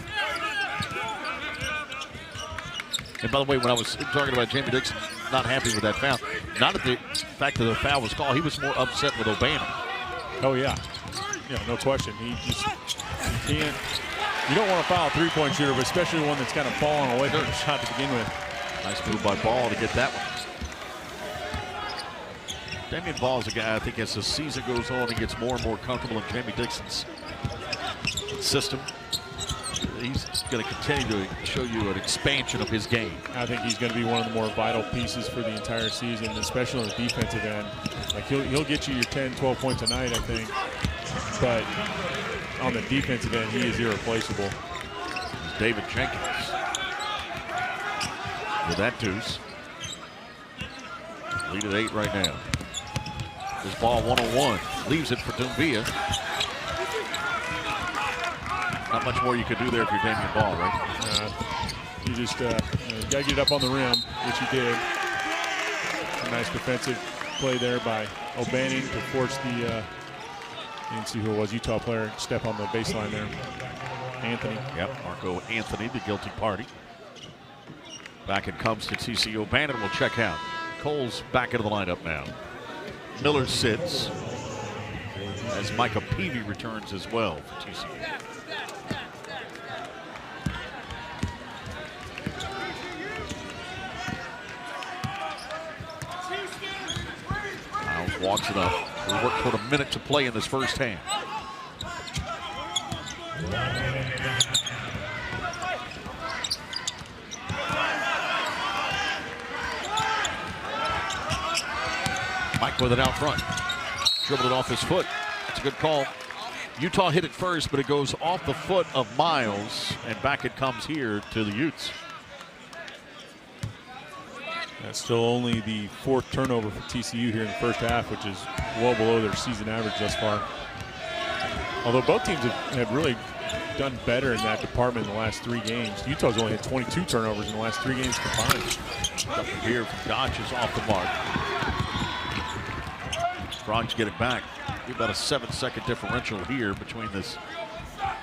Speaker 1: And by the way, when I was talking about Jamie Dixon not happy with that foul, not at the fact that the foul was called, he was more upset with O'Bannon.
Speaker 3: Oh, yeah. Yeah, no question. He can't. You don't want to foul a 3-point shooter, but especially one that's kind of falling away from the shot to begin with.
Speaker 1: Nice move by Ball to get that one. Damian Ball is a guy, I think, as the season goes on, he gets more and more comfortable in Jamie Dixon's system. He's going to continue to show you an expansion of his game.
Speaker 3: I think he's going to be one of the more vital pieces for the entire season, especially on the defensive end. Like he'll get you your 10, 12 points a night, I think. But on the defensive end, he is irreplaceable.
Speaker 1: It's David Jenkins with that deuce. Lead at 8 right now. This ball 101. Leaves it for Dumbia. Not much more you could do there if you're Damian Ball, right?
Speaker 3: You just got to get it up on the rim, which he did. A nice defensive play there by O'Bannon to force the, you didn't see who it was, Utah player, step on the baseline there. Anthony.
Speaker 1: Yep, Marco Anthony, the guilty party. Back it comes to TCU. O'Bannon will check out. Cole's back into the lineup now. Miller sits as Micah Peavy returns as well for TCU. walks it up. We work toward a minute to play in this first half. Mike with it out front. Dribbled it off his foot. That's a good call. Utah hit it first, but it goes off the foot of Miles, and back it comes here to the Utes.
Speaker 3: That's still only the 4th turnover for TCU here in the first half, which is well below their season average thus far. Although both teams have really done better in that department in the last 3 games. Utah's only had 22 turnovers in the last 3 games combined.
Speaker 1: Up here from Gotch is off the mark. Frogs get it back. About a 7-second differential here between this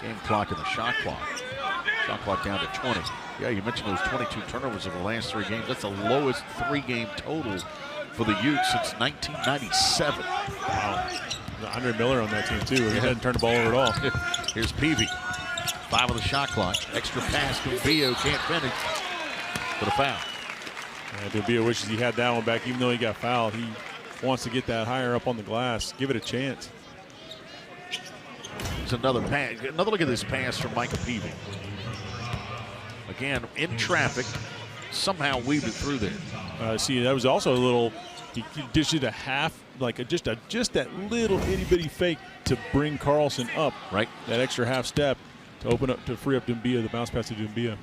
Speaker 1: game clock and the shot clock. Shot clock down to 20. Yeah, you mentioned those 22 turnovers in the last 3 games. That's the lowest 3-game total for the Utes since 1997.
Speaker 3: Wow. Andre Miller on that team, too. He doesn't turn the ball over at all.
Speaker 1: Here's Peavy. 5 on the shot clock. Extra pass to Bio. Can't finish. For the foul.
Speaker 3: Dubia wishes he had that one back, even though he got fouled. He wants to get that higher up on the glass. Give it a chance.
Speaker 1: There's another pass. Another look at this pass from Micah Peavy. Again, in traffic, somehow weaved it through there.
Speaker 3: See, that was also a little. He dished it a half, like just that little itty bitty fake to bring Carlson up.
Speaker 1: Right.
Speaker 3: That extra half step to open up, to free up Dumbia, the bounce pass to Dumbia.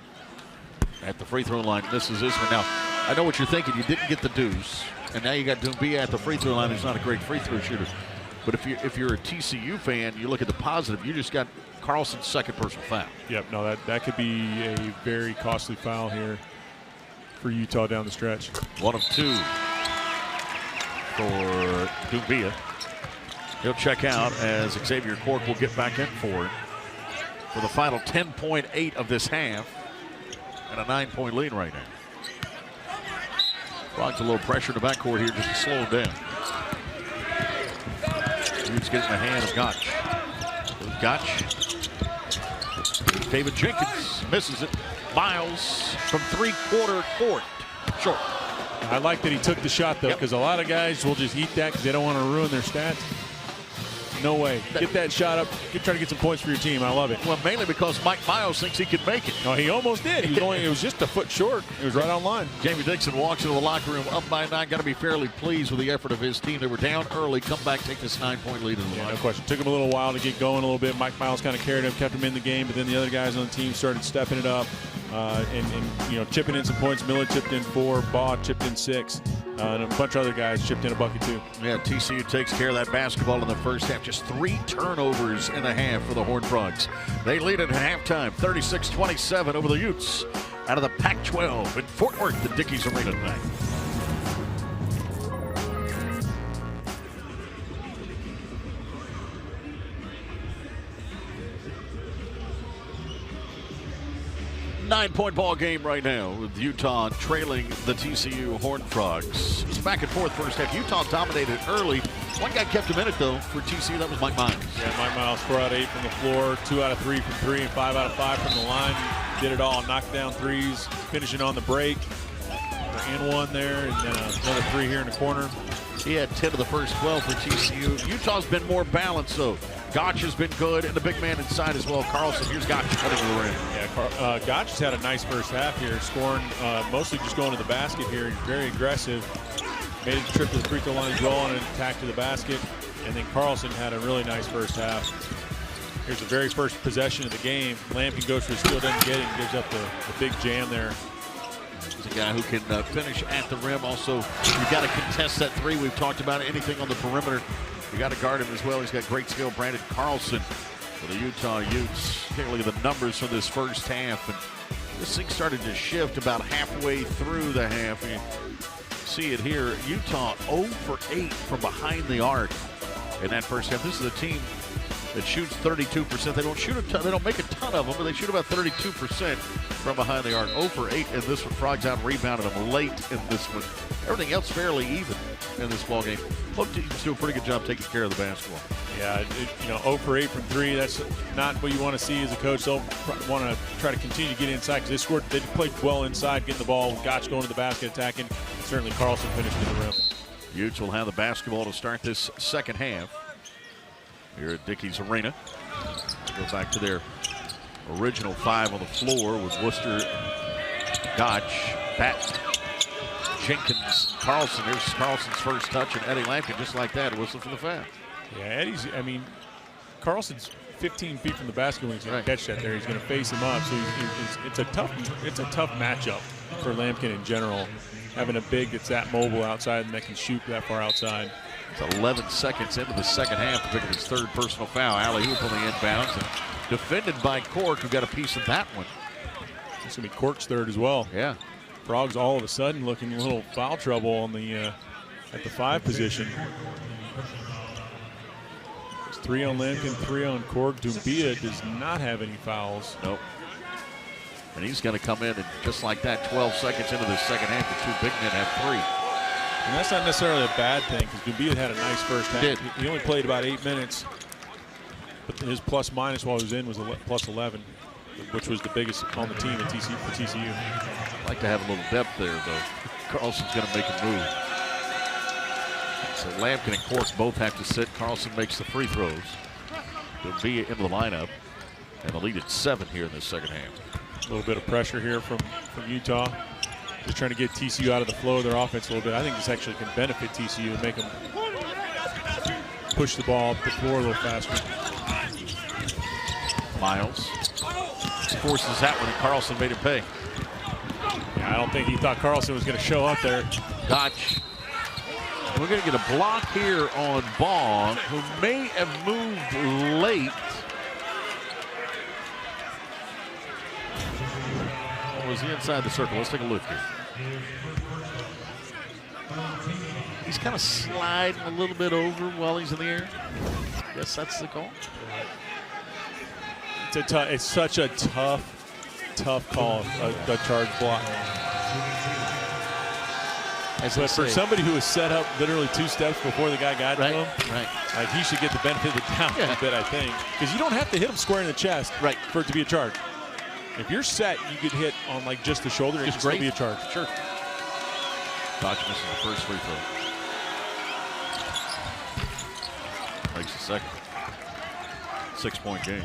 Speaker 1: At the free throw line, misses this one. Now, I know what you're thinking. You didn't get the deuce, and now you got Dumbia at the free throw line. He's not a great free throw shooter. But if you're a TCU fan, you look at the positive. You just got Carlson's second personal foul.
Speaker 3: Yep. No, that could be a very costly foul here for Utah down the stretch.
Speaker 1: 1 of 2 for Dumbia. He'll check out as Xavier Cork will get back in for it for the final 10.8 of this half and a 9-point lead right now. Frogs a little pressure in the backcourt here just to slow him down. Utes get in the hand of Gotch. Gotch. David Jenkins misses it. Miles from 3/4 court. Short.
Speaker 3: I like that he took the shot, though, because a lot of guys will just eat that because they don't want to ruin their stats. No way. Get that shot up. Try to get some points for your team. I love it.
Speaker 1: Well, mainly because Mike Miles thinks he can make it.
Speaker 3: No, he almost did. It was just a foot short. It was right on line.
Speaker 1: Jamie Dixon walks into the locker room up by 9. Got to be fairly pleased with the effort of his team. They were down early. Come back, take this 9-point lead in the line.
Speaker 3: No question. Took him a little while to get going a little bit. Mike Miles kind of carried him, kept him in the game, but then the other guys on the team started stepping it up and chipping in some points. Miller chipped in 4. Baugh chipped in 6. And a bunch of other guys chipped in a bucket, too.
Speaker 1: Yeah, TCU takes care of that basketball in the first half. Just 3 turnovers in a half for the Horned Frogs. They lead at halftime, 36-27 over the Utes out of the Pac-12 in Fort Worth, the Dickies Arena tonight. Nine-point ball game right now with Utah trailing the TCU Horned Frogs. It's back and forth first half. Utah dominated early. One guy kept him in it, though, for TCU. That was Mike Miles.
Speaker 3: Yeah, Mike Miles, 4 out of 8 from the floor, 2 out of 3 from 3, and 5 out of 5 from the line. Did it all, knocked down threes, finishing on the break. And 1 there, and then another 3 here in the corner.
Speaker 1: He had 10 of the first 12 for TCU. Utah's been more balanced, though. Gotch has been good, and the big man inside as well. Carlson, here's Gotch cutting the rim.
Speaker 3: Yeah, Gotch has had a nice first half here, scoring, mostly just going to the basket here. He's very aggressive. Made a trip to the free throw line as well on an attack to the basket. And then Carlson had a really nice first half. Here's the very first possession of the game. Lampkin goes for the steal, doesn't get it, and gives up the big jam there.
Speaker 1: He's a guy who can finish at the rim. Also, you've got to contest that 3. We've talked about anything on the perimeter. You got to guard him as well. He's got great skill. Brandon Carlson for the Utah Utes. Take a look at the numbers for this first half. And this thing started to shift about halfway through the half. You see it here. Utah 0 for 8 from behind the arc in that first half. This is a team that shoots 32%. They don't shoot a ton, they don't make a ton of them, but they shoot about 32% from behind the arc. 0 for 8 in this one. Frogs out rebounded them late in this one. Everything else fairly even in this ball game. Both teams do a pretty good job taking care of the basketball.
Speaker 3: Yeah, 0 for 8 from 3. That's not what you want to see as a coach. They'll want to try to continue to get inside because they played well inside, getting the ball. Gotch going to the basket, attacking. And certainly Carlson finishing in the rim.
Speaker 1: Utes will have the basketball to start this second half here at Dickey's Arena. Go back to their original 5 on the floor with Worcester, Gotch, Batten, Jenkins, Carlson. Here's Carlson's first touch, and Eddie Lampkin, just like that, whistle for the foul.
Speaker 3: Yeah, Eddie's, I mean, Carlson's 15 feet from the basket when he's going to catch that there. He's going to face him up. So it's a tough matchup for Lampkin in general. Having a big that's that mobile outside and that can shoot that far outside.
Speaker 1: It's 11 seconds into the second half to pick up his 3rd personal foul. Alley-oop on the inbounds. And defended by Cork, who got a piece of that one.
Speaker 3: It's going to be Cork's 3rd as well.
Speaker 1: Yeah.
Speaker 3: Frogs all of a sudden looking a little foul trouble on the at the 5 position. It's 3 on Lampkin, 3 on Cork. Dumbia does not have any fouls.
Speaker 1: Nope. And he's going to come in, and just like that, 12 seconds into the second half, the 2 big men have 3.
Speaker 3: And that's not necessarily a bad thing because Dumbia had a nice first half. He only played about 8 minutes, but his plus minus while he was in was plus 11, which was the biggest on the team at for TCU.
Speaker 1: I'd like to have a little depth there, though. Carlson's going to make a move. So Lampkin and Cork both have to sit. Carlson makes the free throws. Dumbia into the lineup, and the lead at 7 here in this second half.
Speaker 3: A little bit of pressure here from Utah. Just trying to get TCU out of the flow of their offense a little bit. I think this actually can benefit TCU and make them push the ball up the floor a little faster.
Speaker 1: Miles forces that one, and Carlson made him pay.
Speaker 3: Yeah, I don't think he thought Carlson was going to show up there.
Speaker 1: Gotch. We're going to get a block here on Bong, who may have moved late. Was he inside the circle? Let's take a look here. He's kind of sliding a little bit over while he's in the air. Guess that's the call.
Speaker 3: It's such a tough call, a charge block. But for somebody who was set up literally 2 steps before the guy got to him, like he should get the benefit of the doubt a bit, I think, because you don't have to hit him square in the chest for it to be a charge. If you're set, you get hit on like just the shoulder, it can still be a charge.
Speaker 1: Sure. Gotch misses the first free throw. Makes the second. 6-point game.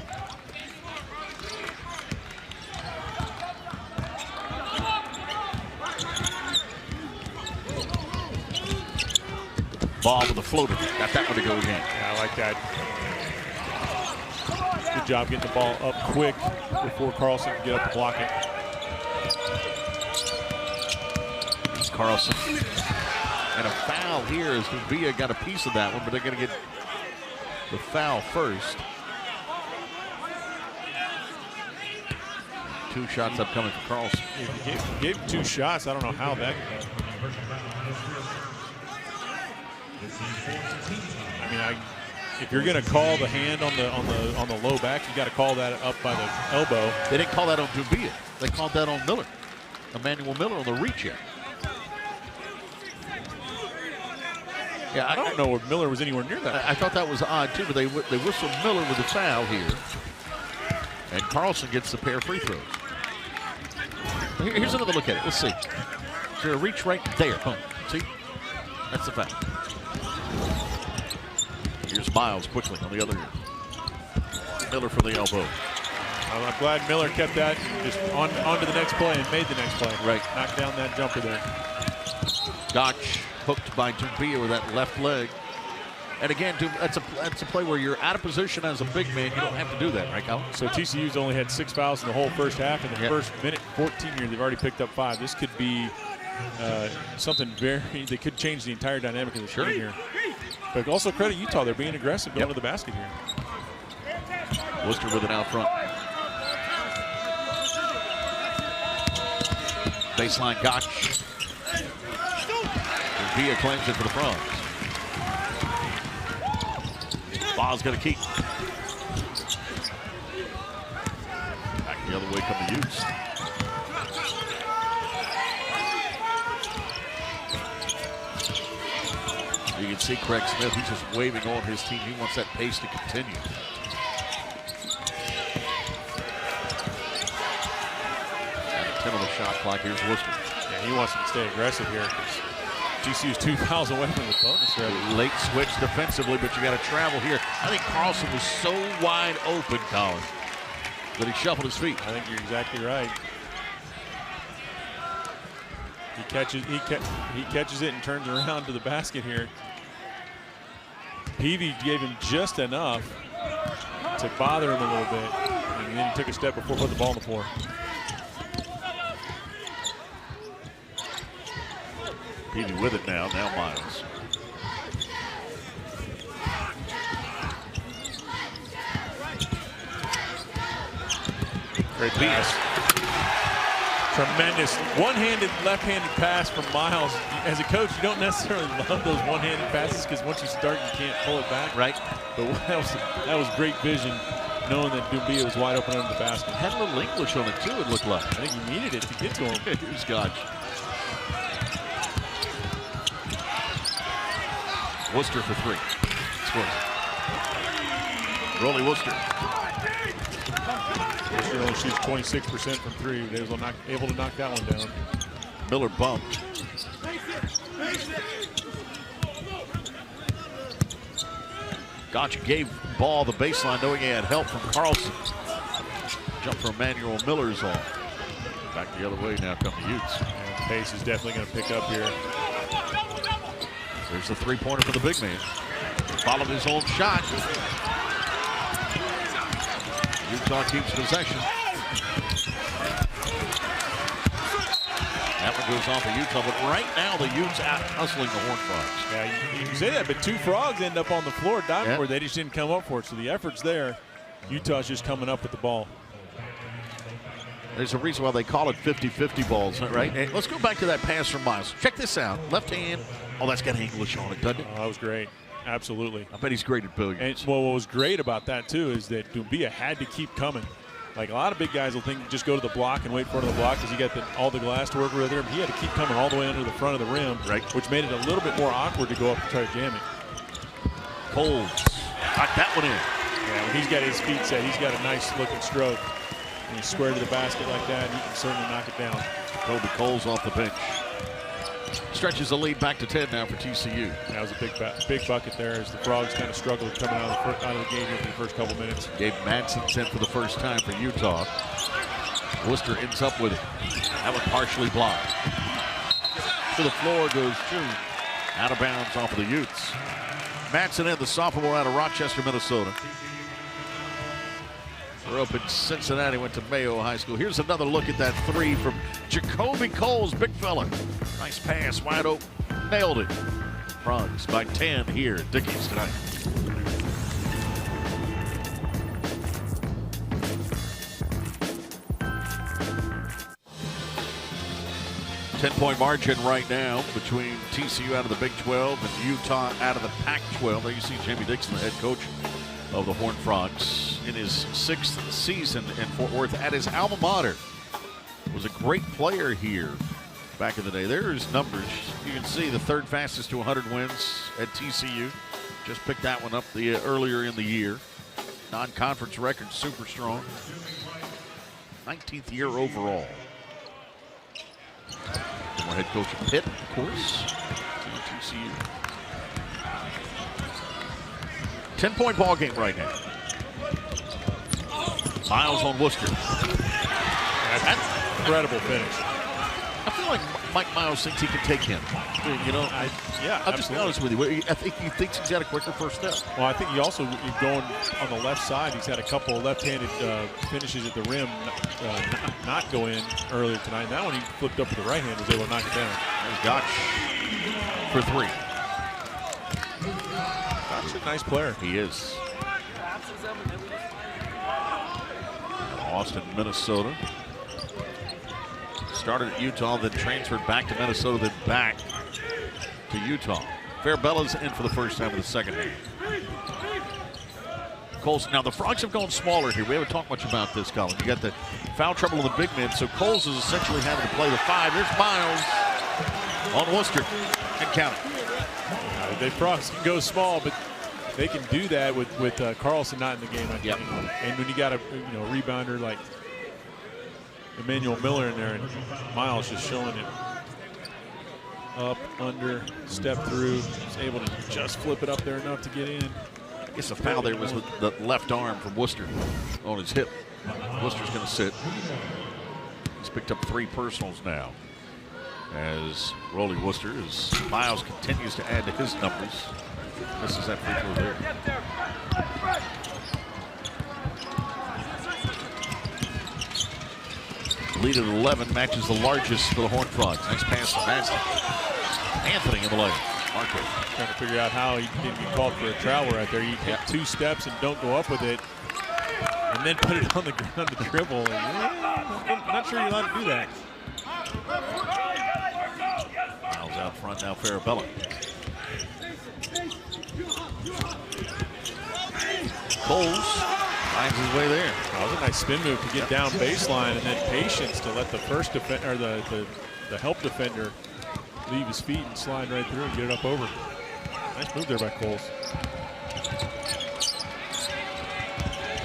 Speaker 1: Ball with a floater. Got that one to go again.
Speaker 3: Yeah, I like that. Good job getting the ball up quick before Carlson can get up to block it.
Speaker 1: It's Carlson. And a foul here as Dumbia got a piece of that one, but they're going to get the foul first. 2 shots upcoming for Carlson.
Speaker 3: He gave 2 shots. I don't know how that. I mean, if you're going to call the hand on the low back, you got to call that up by the elbow.
Speaker 1: They didn't call that on Dumbia. They called that on Miller, Emmanuel Miller, on the reach out.
Speaker 3: Yeah, I don't know if Miller was anywhere near that.
Speaker 1: I thought that was odd too, but they whistled Miller with a foul here, and Carlson gets the pair of free throws. Here's another look at it. Let's see. Is there a reach right there? Huh. See, that's the foul. Here's Miles quickly on the other end. Miller from the elbow.
Speaker 3: I'm glad Miller kept that just on to the next play and made the next play.
Speaker 1: Right.
Speaker 3: Knocked down that jumper there.
Speaker 1: Gotch hooked by Dumbia with that left leg. And again, that's a play where you're out of position as a big man. You don't have to do that, right, Colin?
Speaker 3: So TCU's only had 6 fouls in the whole first half. In the first minute, 14 here, they've already picked up 5. This could be something they could change the entire dynamic of the game here. But also credit Utah, they're being aggressive going to the basket here.
Speaker 1: Worcester with it out front. Baseline Gotch. Dumbia claims it for the Frogs. Ball's going to keep. Back the other way come the Utes. You can see Craig Smith, he's just waving on his team. He wants that pace to continue. And 10 on the shot clock. Here's Worcester.
Speaker 3: Yeah, he wants them to stay aggressive here. TCU's 2 fouls away from the bonus already.
Speaker 1: Late switch defensively, but you got to travel here. I think Carlson was so wide open, Colin, that he shuffled his feet.
Speaker 3: I think you're exactly right. He catches it and turns around to the basket here. Peavy gave him just enough to bother him a little bit, and then he took a step before putting the ball on the floor.
Speaker 1: Peavy with it now Miles.
Speaker 3: Great pass. Tremendous one-handed, left-handed pass from Miles. As a coach, you don't necessarily love those one-handed passes because once you start, you can't pull it back.
Speaker 1: Right.
Speaker 3: But that was great vision, knowing that Dumbia was wide open under the basket.
Speaker 1: Had a little English on it too, it looked like.
Speaker 3: I think he needed it to get to him.
Speaker 1: Here's Gotch. Worcester for 3. Scores. Rolly Worcester.
Speaker 3: Worcester only shoots 26% from 3. They was able to knock that one down.
Speaker 1: Miller bumped. Gotch gave Ball the baseline knowing he had help from Carlson. Jump for Emmanuel Miller's off. Back the other way now come the Utes.
Speaker 3: And pace is definitely going to pick up here.
Speaker 1: There's the three-pointer for the big man. Followed his own shot. Utah keeps possession. That one goes off of Utah, but right now the Utes out hustling the Horned Frogs.
Speaker 3: Yeah, you can say that, but 2 Frogs end up on the floor diving where they just didn't come up for it. So the effort's there. Utah's just coming up with the ball.
Speaker 1: There's a reason why they call it 50-50 balls, right? Hey, let's go back to that pass from Miles. Check this out. Left hand. Oh, that's got English on it, doesn't it?
Speaker 3: Oh, that was great. Absolutely.
Speaker 1: I bet he's great at billiards.
Speaker 3: And what was great about that, too, is that Dumbia had to keep coming. Like, a lot of big guys will think just go to the block and wait in front of the block because you got all the glass to work with there. But he had to keep coming all the way under the front of the rim,
Speaker 1: right,
Speaker 3: which made it a little bit more awkward to go up and try to jam it.
Speaker 1: Coles got that one in.
Speaker 3: Yeah, when he's got his feet set, he's got a nice-looking stroke. When he's square to the basket like that, he can certainly knock it down.
Speaker 1: Kobe Coles off the bench. Stretches the lead back to 10 now for TCU.
Speaker 3: That was a big bucket there as the Frogs kind of struggled coming out of the game here for the first couple minutes.
Speaker 1: Gabe Madsen's in for the first time for Utah. Worcester ends up with it. That one partially blocked. To the floor goes June. Out of bounds off of the Utes. Madsen in, the sophomore out of Rochester, Minnesota. Grew up in Cincinnati, went to Mayo High School. Here's another look at that 3 from Jacoby Coles, big fella. Nice pass, wide open, nailed it. Frogs by 10 here at Dickies tonight. Ten-point margin right now between TCU out of the Big 12 and Utah out of the Pac-12. There you see Jamie Dixon, the head coach of the Horned Frogs, in his 6th season in Fort Worth at his alma mater. Was a great player here back in the day. There's numbers. You can see the 3rd fastest to 100 wins at TCU. Just picked that one up earlier in the year. Non-conference record, super strong. 19th year overall. Former head coach of Pitt, of course. TCU. 10-point ball game right now. Miles on Worcester.
Speaker 3: That's incredible finish.
Speaker 1: I feel like Mike Miles thinks he can take him. You know, I'll just be honest with you. I think he thinks he's got a quicker first step.
Speaker 3: Well, I think he also, going on the left side, he's had a couple of left-handed finishes at the rim not go in earlier tonight. And that one he flipped up with the right hand, was able to knock it down.
Speaker 1: There's Gotch for 3.
Speaker 3: Gotch's a nice player.
Speaker 1: He is. Austin, Minnesota. Started at Utah, then transferred back to Minnesota, then back to Utah. Faribella's in for the first time in the second half. Coles, now the Frogs have gone smaller here. We haven't talked much about this, Colin. You got the foul trouble in the big men, so Coles is essentially having to play the 5. There's Miles on Worcester and count it.
Speaker 3: The Frogs can go small, but they can do that with Carlson not in the game, I think.
Speaker 1: Yep.
Speaker 3: And when you got a rebounder like Emmanuel Miller in there, and Miles just showing it. Up, under, step through. Was able to just flip it up there enough to get in.
Speaker 1: I guess the foul there was with the left arm from Worcester on his hip. Worcester's going to sit. He's picked up 3 personals now. As Rolly Worcester, as Miles continues to add to his numbers. This is that free throw there. Lead at 11 matches the largest for the Horned Frogs. Nice pass from Anthony in the lane. Marco
Speaker 3: trying to figure out how he didn't get called for a travel right there. You take 2 steps and don't go up with it, and then put it on the ground to dribble. And, I'm not sure you're allowed to do that.
Speaker 1: Miles out front now, Farabella. Coles finds his way there.
Speaker 3: That was a nice spin move to get down baseline, and then patience to let the first defender, or the help defender, leave his feet and slide right through and get it up over. Nice move there by Coles.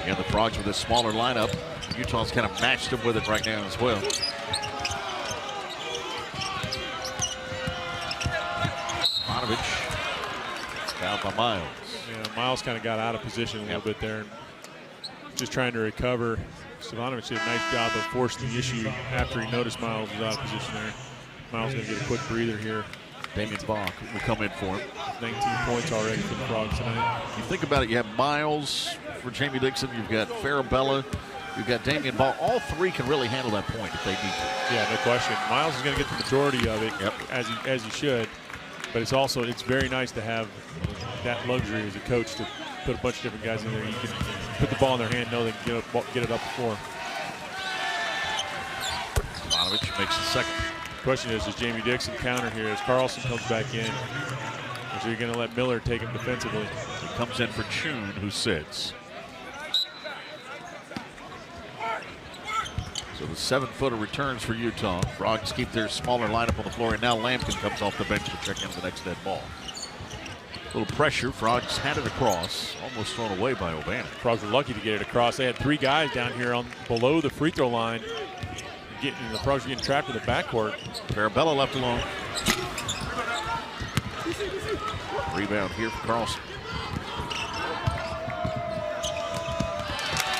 Speaker 1: Again, the Frogs with a smaller lineup. Utah's kind of matched up with it right now as well. Fouled by Miles.
Speaker 3: Yeah, Miles kind of got out of position a little bit there. Just trying to recover. Stevanovic did a nice job of forcing the issue after he noticed Miles was out of position there. Miles going to get a quick breather here.
Speaker 1: Damian Bach will come in for him.
Speaker 3: 19 points already for the Frogs tonight.
Speaker 1: You think about it, you have Miles for Jamie Dixon, you've got Farabella, you've got Damian Ball. All 3 can really handle that point if they need to.
Speaker 3: Yeah, no question. Miles is going to get the majority of it, as he should. But it's very nice to have that luxury as a coach to put a bunch of different guys in there. You can put the ball in their hand, know they can get it up the floor.
Speaker 1: Stevanovic makes the second.
Speaker 3: The question is, does Jamie Dixon counter here as Carlson comes back in? Or are you going to let Miller take him defensively?
Speaker 1: He comes in for Chun, who sits. So the 7-footer returns for Utah. Frogs keep their smaller lineup on the floor, and now Lampkin comes off the bench to check in the next dead ball. A little pressure. Frogs had it across, almost thrown away by O'Bannon.
Speaker 3: Frogs were lucky to get it across. They had 3 guys down here below the free throw line. The Frogs were getting trapped in the backcourt.
Speaker 1: Farabella left alone. Rebound here for Carlson.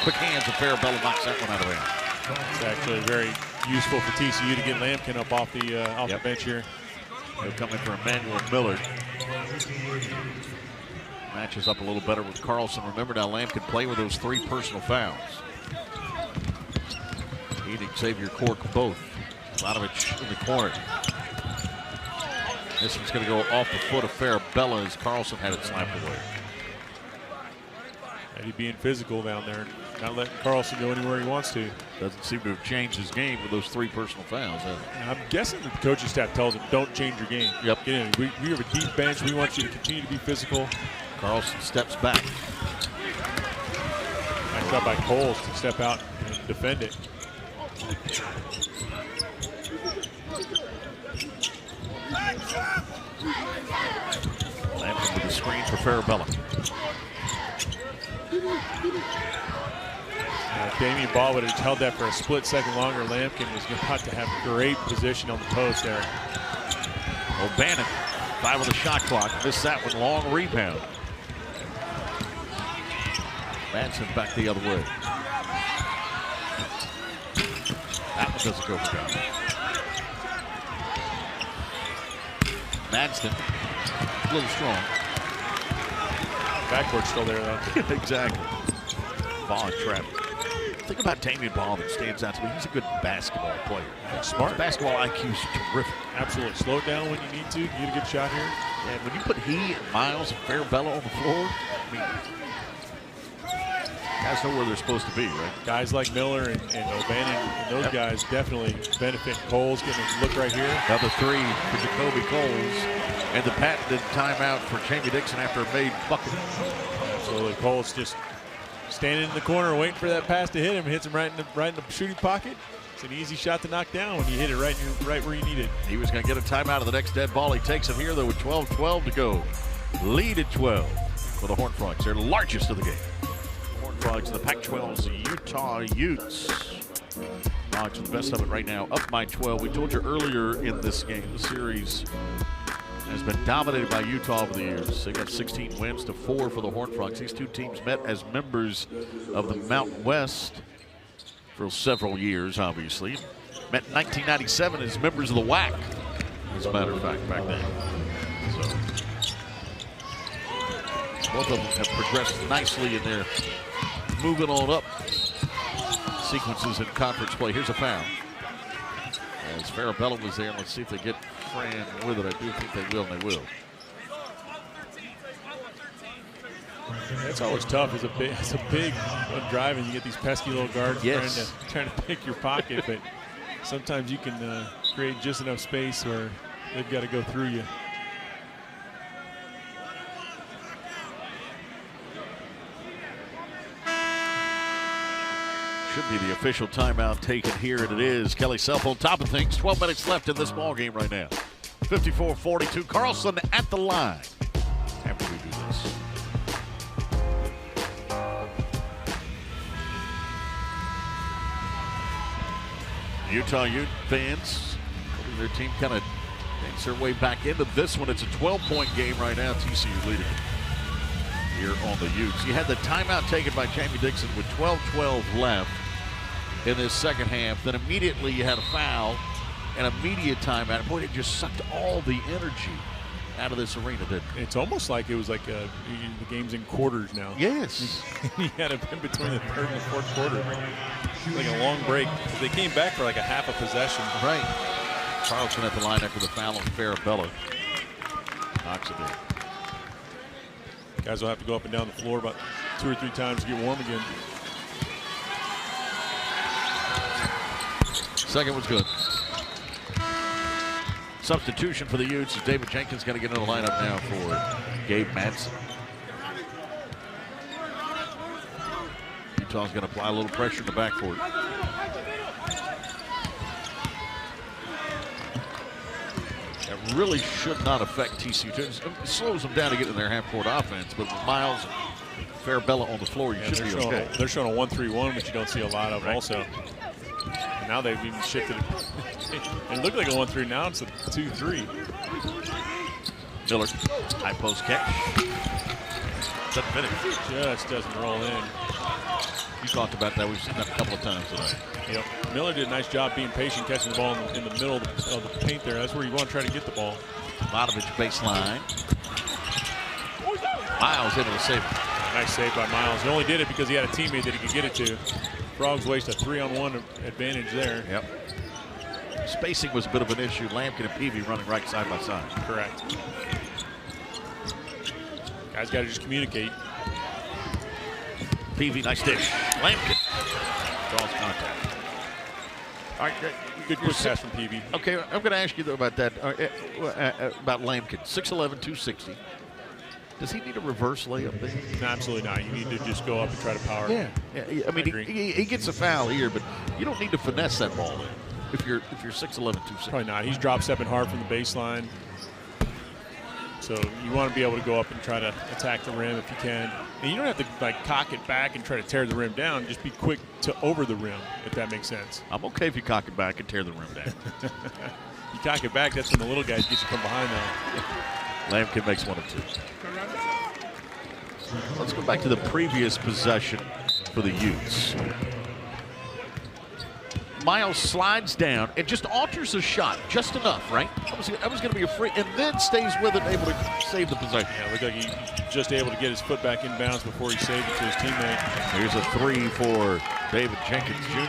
Speaker 1: Quick hands, and Farabella knocks that one out of bounds.
Speaker 3: It's actually very useful for TCU to get Lampkin up off the bench here.
Speaker 1: They'll come in for Emmanuel Miller. Matches up a little better with Carlson. Remember now, Lampkin play with those 3 personal fouls. He and Xavier Cork both. Stevanovic in the corner. This one's going to go off the foot of Farabella as Carlson had it slapped away.
Speaker 3: Eddie being physical down there, not letting Carlson go anywhere he wants to.
Speaker 1: Doesn't seem to have changed his game with those 3 personal fouls.
Speaker 3: I'm guessing that the coaching staff tells him, don't change your game.
Speaker 1: Yep.
Speaker 3: Get in. We have a deep bench. We want you to continue to be physical.
Speaker 1: Carlson steps back.
Speaker 3: Nice job by Coles to step out and defend it.
Speaker 1: Lampkin with the screen for Farabella.
Speaker 3: Damian Ball would have held that for a split second longer. Lampkin was about to have great position on the post there.
Speaker 1: O'Bannon, 5 on the shot clock. Missed that one, long rebound. Madsen back the other way. That one doesn't go for down. Madsen, a little strong.
Speaker 3: Backcourt still there though.
Speaker 1: Exactly. Ball and trap. Think about Damian Ball that stands out to me. He's a good basketball player.
Speaker 3: Smart.
Speaker 1: His basketball IQ is terrific.
Speaker 3: Absolutely. Slow it down when you need to. You get a good shot here.
Speaker 1: And when you put he and Miles and Farabella on the floor, I mean, guys know where they're supposed to be, right?
Speaker 3: Guys like Miller and O'Bannon and those guys definitely benefit. Coles getting a look right here.
Speaker 1: Another 3 for Jacoby Coles. And the patented timeout for Jamie Dixon after a made bucket.
Speaker 3: Absolutely. Coles just standing in the corner waiting for that pass to hit him. Hits him right in the shooting pocket. It's an easy shot to knock down when you hit it right where you need it.
Speaker 1: He was going to get a timeout of the next dead ball. He takes him here, though, with 12-12 to go. Lead at 12 for the Horned Frogs. They're the largest of the game. Horned Frogs, the Pac-12's Utah Utes. Knox with the best of it right now, up by 12. We told you earlier in this game, the series has been dominated by Utah over the years. They got 16 wins to 4 for the Horned Frogs. These two teams met as members of the Mountain West for several years, obviously. Met in 1997 as members of the WAC, as a matter of fact, back then. So both of them have progressed nicely in their moving on up sequences in conference play. Here's a foul. As Farabella was there, let's see if they get Fran with it. I do think they will, and they will.
Speaker 3: That's always tough. It's a big driving. You get these pesky little guards trying to pick your pocket, but sometimes you can create just enough space where they've got to go through you.
Speaker 1: Should be the official timeout taken here, and it is. Kelly Self on top of things. 12 minutes left in this ball game right now. 54-42. Carlson at the line after we do this. Utah Ute fans, hoping their team kind of makes their way back into this one. It's a 12-point game right now. TCU leading here on the Utes. You had the timeout taken by Jamie Dixon with 12-12 left in this second half. Then immediately you had a foul and a media timeout. Boy, it just sucked all the energy out of this arena, didn't it?
Speaker 3: It's almost like it was like the game's in quarters now.
Speaker 1: Yes.
Speaker 3: You had it in between the third and the fourth quarter. Like a long break. They came back for like a half a possession.
Speaker 1: Right. Carlson at the line after the foul on Farabella. Knocks it in.
Speaker 3: Guys will have to go up and down the floor about 2 or 3 times to get warm again.
Speaker 1: Second was good. Substitution for the Utes is David Jenkins going to get in the lineup now for Gabe Madsen. Utah's going to apply a little pressure in the backcourt. That really should not affect TCU. It slows them down to get in their half-court offense, but with Miles and Farabella on the floor, you should be okay.
Speaker 3: They're showing a 1-3-1, which you don't see a lot of also. And now they've even shifted it. It looked like a 1-3, now it's a 2-3.
Speaker 1: Miller, high post catch. Doesn't finish.
Speaker 3: Just doesn't roll in.
Speaker 1: You talked about that. We've seen that a couple of times today.
Speaker 3: Yep. Miller did a nice job being patient, catching the ball in the middle of the paint there. That's where you want to try to get the ball.
Speaker 1: Latovich baseline. Miles able to save it.
Speaker 3: Nice save by Miles. He only did it because he had a teammate that he could get it to. Frogs waste a 3-on-1 advantage there.
Speaker 1: Yep. Spacing was a bit of an issue. Lampkin and Peavy running right side by side.
Speaker 3: Correct. Guys got to just communicate.
Speaker 1: Peavy, nice dish. Lampkin draws contact. All right,
Speaker 3: good quick pass from Peavy.
Speaker 1: Okay, I'm going to ask you though about that. About Lampkin, 6'11", 260. Does he need a reverse layup there?
Speaker 3: No, absolutely not. You need to just go up and try to power.
Speaker 1: Yeah. I mean, he gets a foul here, but you don't need to finesse that ball if you're 6'11", 260.
Speaker 3: Probably not. He's drop stepping hard from the baseline. So you want to be able to go up and try to attack the rim if you can. And you don't have to like cock it back and try to tear the rim down. Just be quick to over the rim, if that makes sense.
Speaker 1: I'm okay if you cock it back and tear the rim down.
Speaker 3: You cock it back, that's when the little guys get you from behind though.
Speaker 1: Lampkin makes 1 of 2. Let's go back to the previous possession for the Utes. Miles slides down and just alters the shot just enough, right? That was going to be a free, and then stays with it, able to save the possession.
Speaker 3: Yeah, looked like he just able to get his foot back in bounds before he saved it to his teammate.
Speaker 1: Here's a 3 for David Jenkins Jr.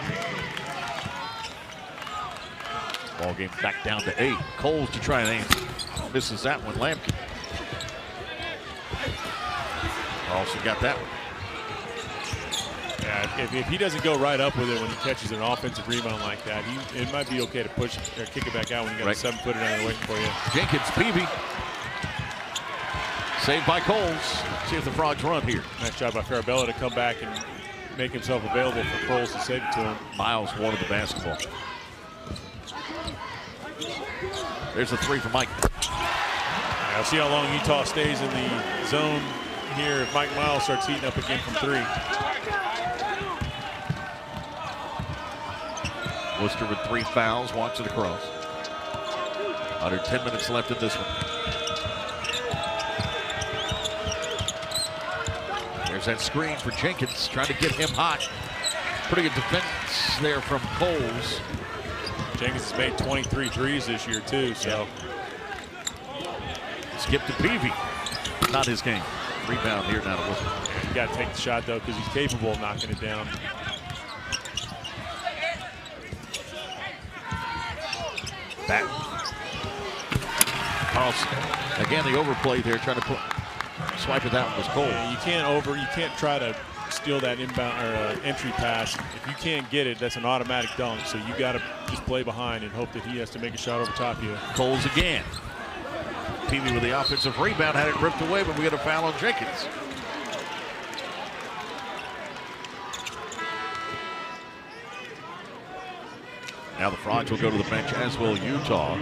Speaker 1: Ball game back down to 8. Coles to try and answer. Misses that one. Lampkin. Also got that one.
Speaker 3: Yeah, if he doesn't go right up with it when he catches an offensive rebound like that, it might be okay to push or kick it back out when you got a 7-footer down there waiting for you.
Speaker 1: Jenkins, Peavy. Saved by Coles. See if the Frogs run here.
Speaker 3: Nice job by Farabella to come back and make himself available for Coles to save it to him.
Speaker 1: Miles wanted the basketball. There's a 3 for Mike.
Speaker 3: I'll see how long Utah stays in the zone here if Mike Miles starts heating up again from 3.
Speaker 1: Worcester with 3 fouls, walks it across. Under 10 minutes left in this one. There's that screen for Jenkins, trying to get him hot. Pretty good defense there from Coles.
Speaker 3: Jenkins has made 23 threes this year too, so.
Speaker 1: Skip to Peavy. Not his game. Rebound here now to Worcester.
Speaker 3: You got to take the shot though, because he's capable of knocking it down.
Speaker 1: Back. Carlson. Again, the overplay there, trying to swipe it out with Cole.
Speaker 3: Yeah, you can't try to steal that inbound or entry pass. If you can't get it, that's an automatic dunk. So you got to just play behind and hope that he has to make a shot over top of you.
Speaker 1: Coles again. Peavy with the offensive rebound, had it ripped away, but we get a foul on Jenkins. Now the Frogs will go to the bench, as will Utah.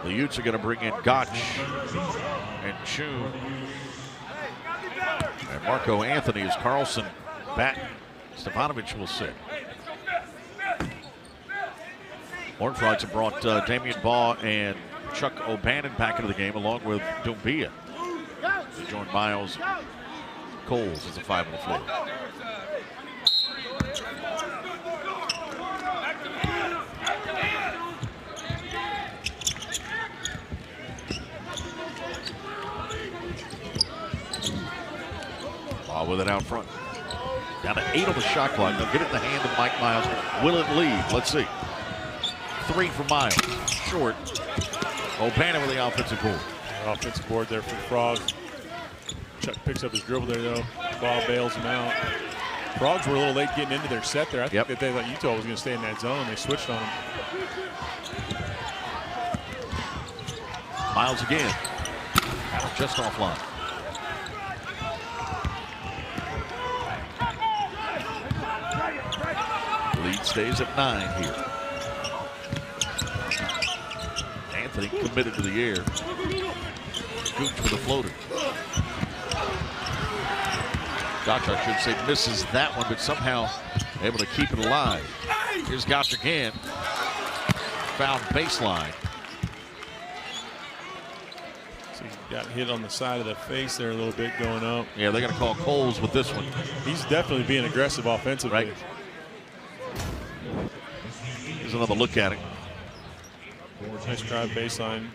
Speaker 1: The Utes are going to bring in Gotch and Chun. And Marco Anthony is Carlson back. Stefanovic will sit. Horned Frogs have brought Damian Baugh and Chuck O'Bannon back into the game, along with Dumbia. To join Miles Coles as a 5 on the floor. With it out front. Down to 8 on the shot clock. They'll get it in the hand of Mike Miles. Will it lead? Let's see. 3 for Miles. Short. O'Bannon with the offensive board.
Speaker 3: Offensive board there for Frogs. Chuck picks up his dribble there, though. Ball bails him out. Frogs were a little late getting into their set there. I think that they thought Utah was going to stay in that zone. They switched on him.
Speaker 1: Miles again. Just offline. Lead stays at 9 here. Anthony committed to the air. Scoops with a floater. Gotch, I should say, misses that one, but somehow able to keep it alive. Here's Gotch again. Found baseline.
Speaker 3: So he got hit on the side of the face there a little bit going up.
Speaker 1: Yeah, they're going to call Coles with this one.
Speaker 3: He's definitely being aggressive offensively.
Speaker 1: Right. Here's another look at it.
Speaker 3: Nice drive baseline.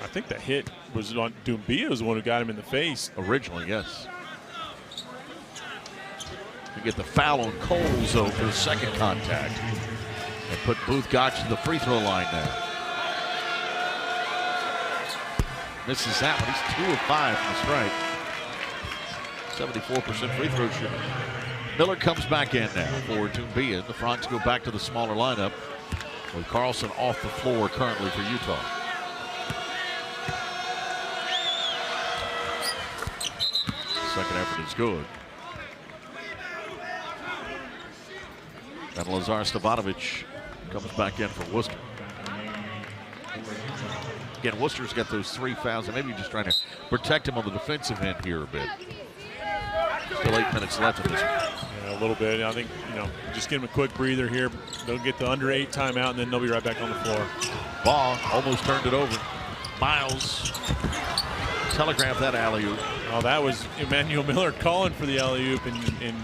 Speaker 3: I think that hit was on Dumbia, was the one who got him in the face.
Speaker 1: Originally, yes. We get the foul on Coles, though, for the second contact. And put Booth Gotch to the free throw line now. Misses that one. He's 2 of 5 from the strike. 74% free throw shooter. Miller comes back in now for Dumbia. The Frogs go back to the smaller lineup with Carlson off the floor currently for Utah. Second effort is good. And Lazar Stefanovic comes back in for Worcester. Again, Worcester's got those 3 fouls, and maybe just trying to protect him on the defensive end here a bit. Still 8 minutes left in this one.
Speaker 3: Yeah, a little bit. I think, just give them a quick breather here. They'll get the under 8 timeout, and then they'll be right back on the floor.
Speaker 1: Baugh almost turned it over. Miles telegraphed that alley-oop.
Speaker 3: Oh, that was Emmanuel Miller calling for the alley-oop, and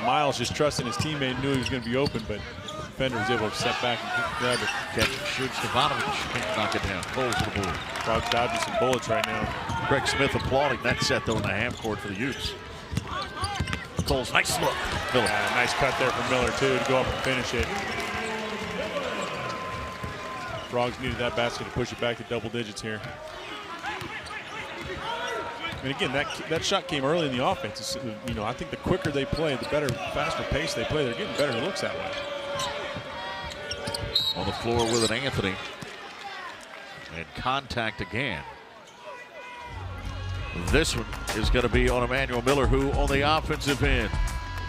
Speaker 3: Miles just trusting his teammate, knew he was going to be open, but the defender was able to step back and grab it.
Speaker 1: Catch and shoot. Stefanovic can't knock it down. Coles to the board.
Speaker 3: Frogs dodging some bullets right now.
Speaker 1: Craig Smith applauding that set, though, in the half court for the Utes. Coles, nice look. Miller.
Speaker 3: Nice cut there from Miller, too, to go up and finish it. Frogs needed that basket to push it back to double digits here. And again, that shot came early in the offense. It's, I think the quicker they play, the better, faster pace they play. They're getting better looks that way.
Speaker 1: On the floor with an Anthony. And contact again. This one is going to be on Emmanuel Miller, who on the offensive end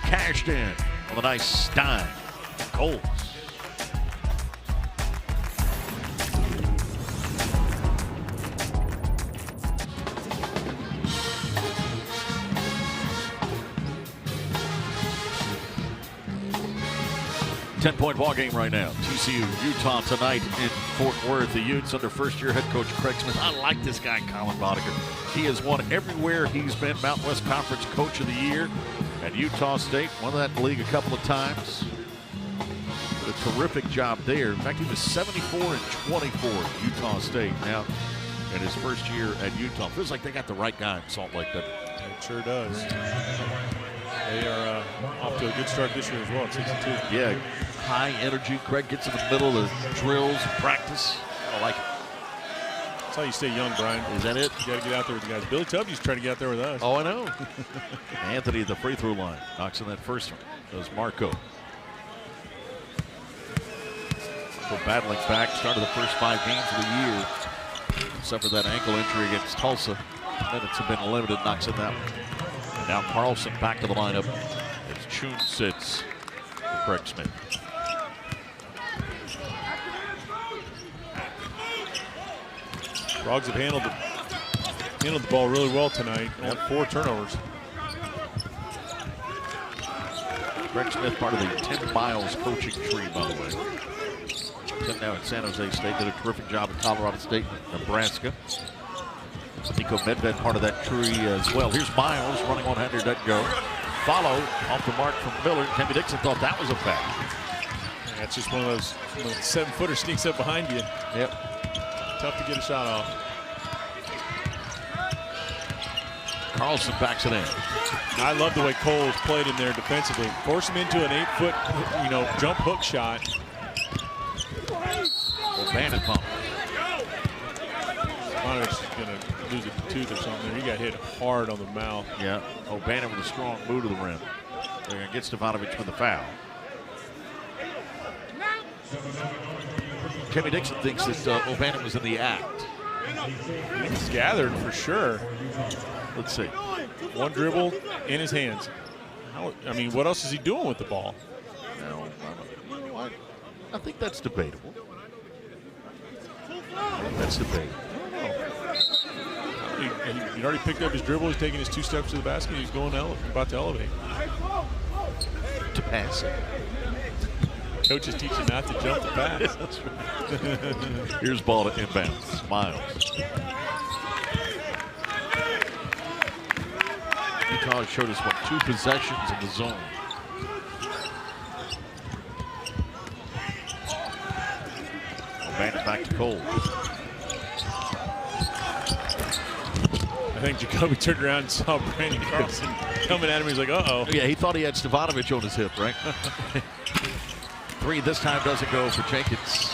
Speaker 1: cashed in on a nice dime. Coles. 10-point ball game right now. TCU, Utah tonight in Fort Worth. The Utes under first-year head coach Craig Smith. I like this guy, Colin Boddicker. He has won everywhere he's been. Mountain West Conference Coach of the Year at Utah State. Won that league a couple of times. Did a terrific job there. In fact, he was 74-24 at Utah State. Now, in his first year at Utah, feels like they got the right guy in Salt Lake. It
Speaker 3: sure does. They are off to a good start this year as well at 6-2.
Speaker 1: Yeah, high energy. Craig gets in the middle of the drills, practice. I like it.
Speaker 3: That's how you stay young, Brian.
Speaker 1: Is that it?
Speaker 3: You got to get out there with the guys. Billy Tubby's trying to get out there with us.
Speaker 1: Oh, I know. Anthony at the free throw line knocks in that first one. Does Marco. Battling back, started the first 5 games of the year. Suffered that ankle injury against Tulsa. Minutes have been limited, knocks in that one. Now Carlson back to the lineup as Chun sits for Craig Smith.
Speaker 3: Frogs have handled the ball really well tonight. Only 4 turnovers.
Speaker 1: Craig Smith, part of the Tim Miles coaching tree, by the way. Tim now at San Jose State, did a terrific job at Colorado State and Nebraska. Nico Medved part of that tree as well. Here's Miles running on Henry, doesn't go. Follow off the mark from Miller. Timmy Dixon thought that was a foul.
Speaker 3: That's just one of those 7-footer sneaks up behind you.
Speaker 1: Yep.
Speaker 3: Tough to get a shot off.
Speaker 1: Carlson backs it in.
Speaker 3: I love the way Cole's played in there defensively. Force him into an 8-foot, jump hook shot.
Speaker 1: Bandit pump.
Speaker 3: Bonner's going to lose a tooth or something there. He got hit hard on the mouth.
Speaker 1: Yeah. O'Bannon with a strong move to the rim. They're going to get Stefanovic with the foul. Timmy Dixon thinks that O'Bannon was in the act.
Speaker 3: He's gathered for sure.
Speaker 1: Let's see.
Speaker 3: One dribble in his hands. What else is he doing with the ball?
Speaker 1: No, I think that's debatable. That's debatable.
Speaker 3: He already picked up his dribble. He's taking his 2 steps to the basket. He's going about to elevate.
Speaker 1: To pass it.
Speaker 3: Coach is teaching not to jump the pass.
Speaker 1: That's right. Here's ball to inbounds. Miles. Utah showed us 2 possessions in the zone. O'Bannon back to Cole.
Speaker 3: I think Jacoby turned around and saw Brandon Carlson coming at him. He's like, uh-oh.
Speaker 1: Yeah, he thought he had Stefanovic on his hip, right? 3 this time doesn't go for Jenkins.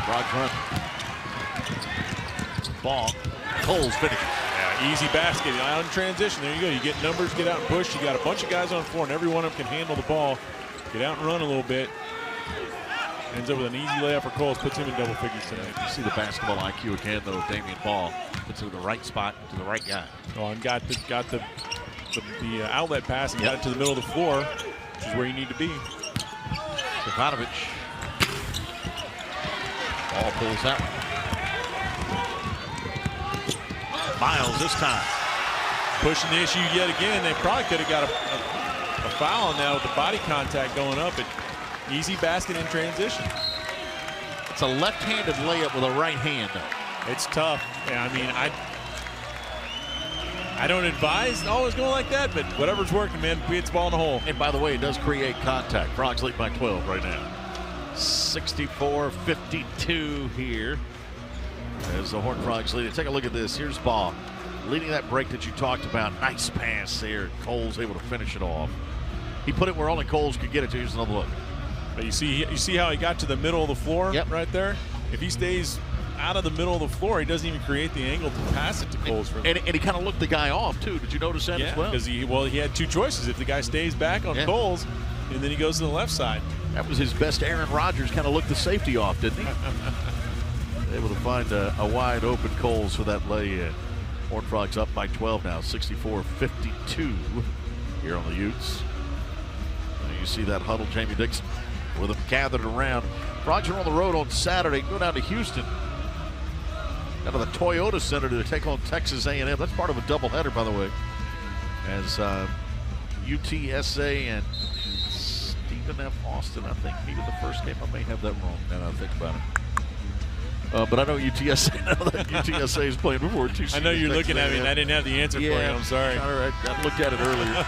Speaker 1: Frogs run. Ball. Cole's finishing.
Speaker 3: Yeah, easy basket. Out in transition. There you go. You get numbers, get out and push. You got a bunch of guys on the floor, and every one of them can handle the ball. Get out and run a little bit. Ends up with an easy layup for Coles. Puts him in double figures tonight.
Speaker 1: You see the basketball IQ again, though. Damian Ball puts it in the right spot to the right guy.
Speaker 3: Oh, and got the outlet pass and got it to the middle of the floor, which is where you need to be.
Speaker 1: Stefanovic. Ball pulls that one. Miles this time.
Speaker 3: Pushing the issue yet again. They probably could have got a foul on that with the body contact going up. Easy basket in transition.
Speaker 1: It's a left-handed layup with a right hand, though.
Speaker 3: It's tough. Yeah, I don't advise always going like that, but whatever's working, man, it's ball in the hole.
Speaker 1: And by the way, it does create contact. Frogs lead by 12 right now. 64-52 here as the Horned Frogs lead it. Take a look at this. Here's Ball leading that break that you talked about. Nice pass there. Cole's able to finish it off. He put it where only Coles could get it to. Here's another look.
Speaker 3: But you see how he got to the middle of the floor.
Speaker 1: Yep.
Speaker 3: Right there? If he stays out of the middle of the floor, he doesn't even create the angle to pass it to Coles.
Speaker 1: And he kind of looked the guy off, too. Did you notice that as well?
Speaker 3: Because he had 2 choices. If the guy stays back on Coles, and then he goes to the left side.
Speaker 1: That was his best. Aaron Rodgers kind of looked the safety off, didn't he? Able to find a wide open Coles for that lay-in. Horned Frogs up by 12 now, 64-52 here on the Utes. And you see that huddle, Jamie Dixon, with them gathered around. Frogs are on the road on Saturday. Go down to Houston, down to the Toyota Center to take on Texas A&M. That's part of a doubleheader, by the way, as UTSA and Steve didn't have Austin, I think, needed the first game. I may have that wrong now that I think about it. But I know UTSA now that UTSA is playing before TCU.
Speaker 3: I know you're looking at me, and I didn't have the answer for you. I'm sorry.
Speaker 1: All right, I looked at it earlier.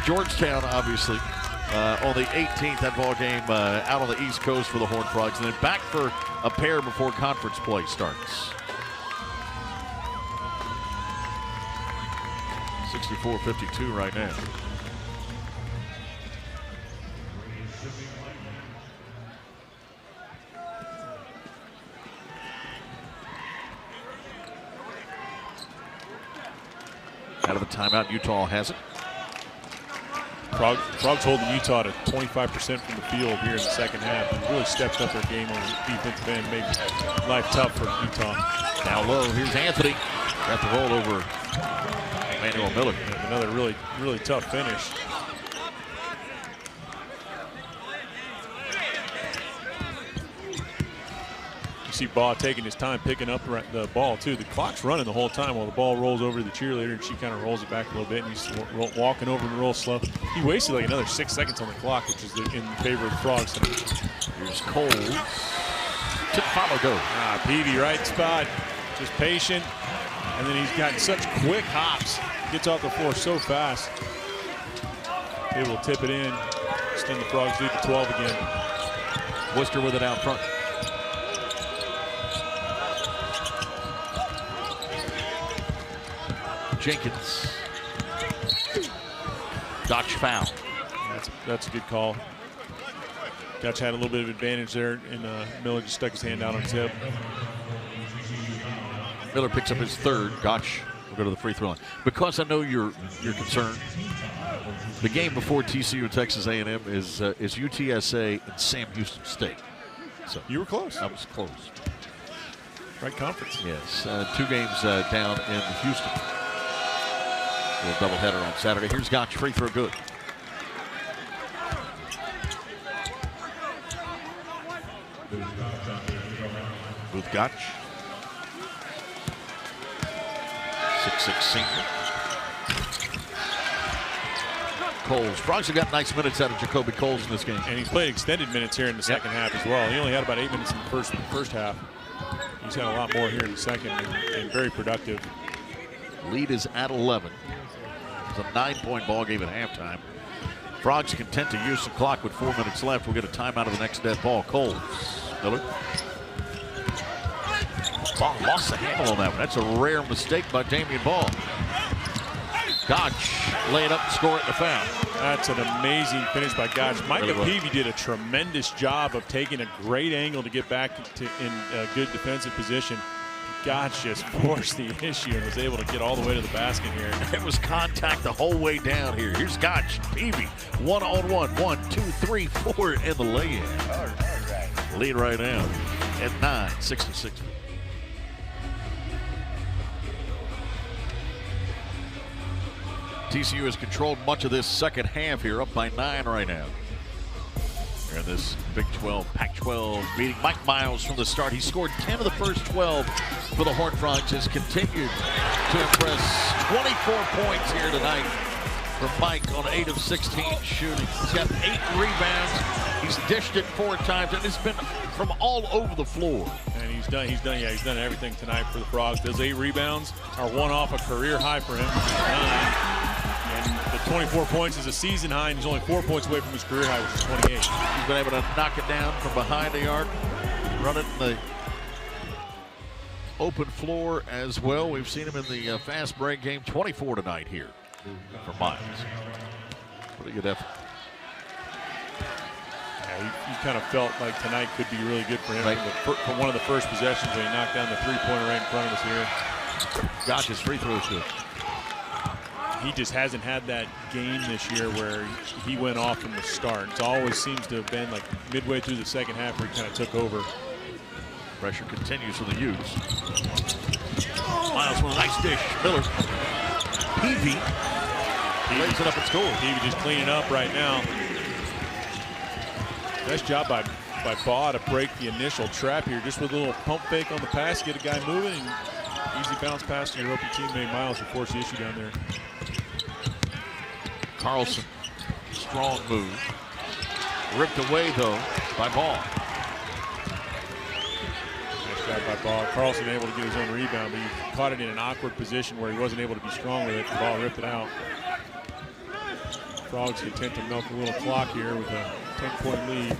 Speaker 1: Georgetown, obviously, on the 18th, that ball game out on the East Coast for the Horned Frogs, and then back for a pair before conference play starts. 64-52 right now. Out of the timeout, Utah has it.
Speaker 3: Frogs holding Utah to 25% from the field here in the second half. They really stepped up their game on the defensive end, made life tough for Utah.
Speaker 1: Now low, here's Anthony. Got the roll over Emmanuel Miller.
Speaker 3: And another really tough finish. You see Baugh taking his time picking up the ball too. The clock's running the whole time while the ball rolls over to the cheerleader, and she kind of rolls it back a little bit, and he's walking over and real slow. He wasted like another 6 seconds on the clock, which is in favor of the Frogs.
Speaker 1: Here's Cole. Tip follow go.
Speaker 3: Peavy, right spot. Just patient. And then he's got such quick hops. Gets off the floor so fast. Able to tip it in. Extend the Frogs lead to 12 again.
Speaker 1: Worcester with it out front. Jenkins. Gotch foul.
Speaker 3: That's a good call. Gotch had a little bit of advantage there, and Miller just stuck his hand out on his hip.
Speaker 1: Miller picks up his third. Gotch will go to the free throw line. Because I know you're concerned, the game before TCU and Texas A&M is UTSA and Sam Houston State. So
Speaker 3: you were close.
Speaker 1: I was close.
Speaker 3: Right conference.
Speaker 1: Yes, 2 games down in Houston. A little doubleheader on Saturday. Here's Gotch, free throw good. Booth Gotch. 6'6" senior. Coles. Frogs have got nice minutes out of Jacoby Coles in this game.
Speaker 3: And he's played extended minutes here in the second half as well. He only had about 8 minutes in the first half. He's had a lot more here in the second and very productive.
Speaker 1: Lead is at 11. It's a 9-point ball game at halftime. Frogs content to use the clock with 4 minutes left. We'll get a timeout of the next dead ball. Coles. Miller. Ball lost the handle on that one. That's a rare mistake by Damian Ball. Gotch laying up and scoring the foul.
Speaker 3: That's an amazing finish by Gotch. Micah Peavy did a tremendous job of taking a great angle to get back in a good defensive position. Gotch just forced the issue and was able to get all the way to the basket here.
Speaker 1: It was contact the whole way down here. Here's Gotch, Peavy, 1-on-1, 1, 2, 3, 4 in the lay-in.
Speaker 4: All right.
Speaker 1: Lead right now at 9, 6-6. TCU has controlled much of this second half here, up by 9 right now. Here in this Big 12, Pac-12 meeting. Mike Miles from the start. He scored 10 of the first 12 for the Horned Frogs. Has continued to impress. 24 points here tonight from Mike on 8 of 16 shooting. He's got 8 rebounds. He's dished it 4 times, and it's been from all over the floor.
Speaker 3: And he's done everything tonight for the Frogs. Those 8 rebounds are one off a career high for him. 9. And the 24 points is a season high, and he's only 4 points away from his career high, which is 28.
Speaker 1: He's been able to knock it down from behind the arc, run it in the open floor as well. We've seen him in the fast break game. 24 tonight here for Miles. Pretty good effort.
Speaker 3: Yeah, he kind of felt like tonight could be really good for him. Right. From one of the first possessions when he knocked down the three-pointer right in front of us here.
Speaker 1: Gotch's free throw shoot.
Speaker 3: He just hasn't had that game this year where he went off from the start. It always seems to have been like midway through the second half where he kind of took over.
Speaker 1: Pressure continues for the Utes. Miles with a nice dish. Miller. Peavy lays it up and scores.
Speaker 3: Peavy just cleaning up right now. Nice job by Baugh to break the initial trap here, just with a little pump fake on the pass, get a guy moving, and easy bounce pass to your open teammate Miles to force the issue down there.
Speaker 1: Carlson, strong move. Ripped away, though, by Ball.
Speaker 3: Nice job by Ball. Carlson able to get his own rebound, but he caught it in an awkward position where he wasn't able to be strong with it. The ball ripped it out. Frogs attempt to milk a little clock here with a 10-point lead.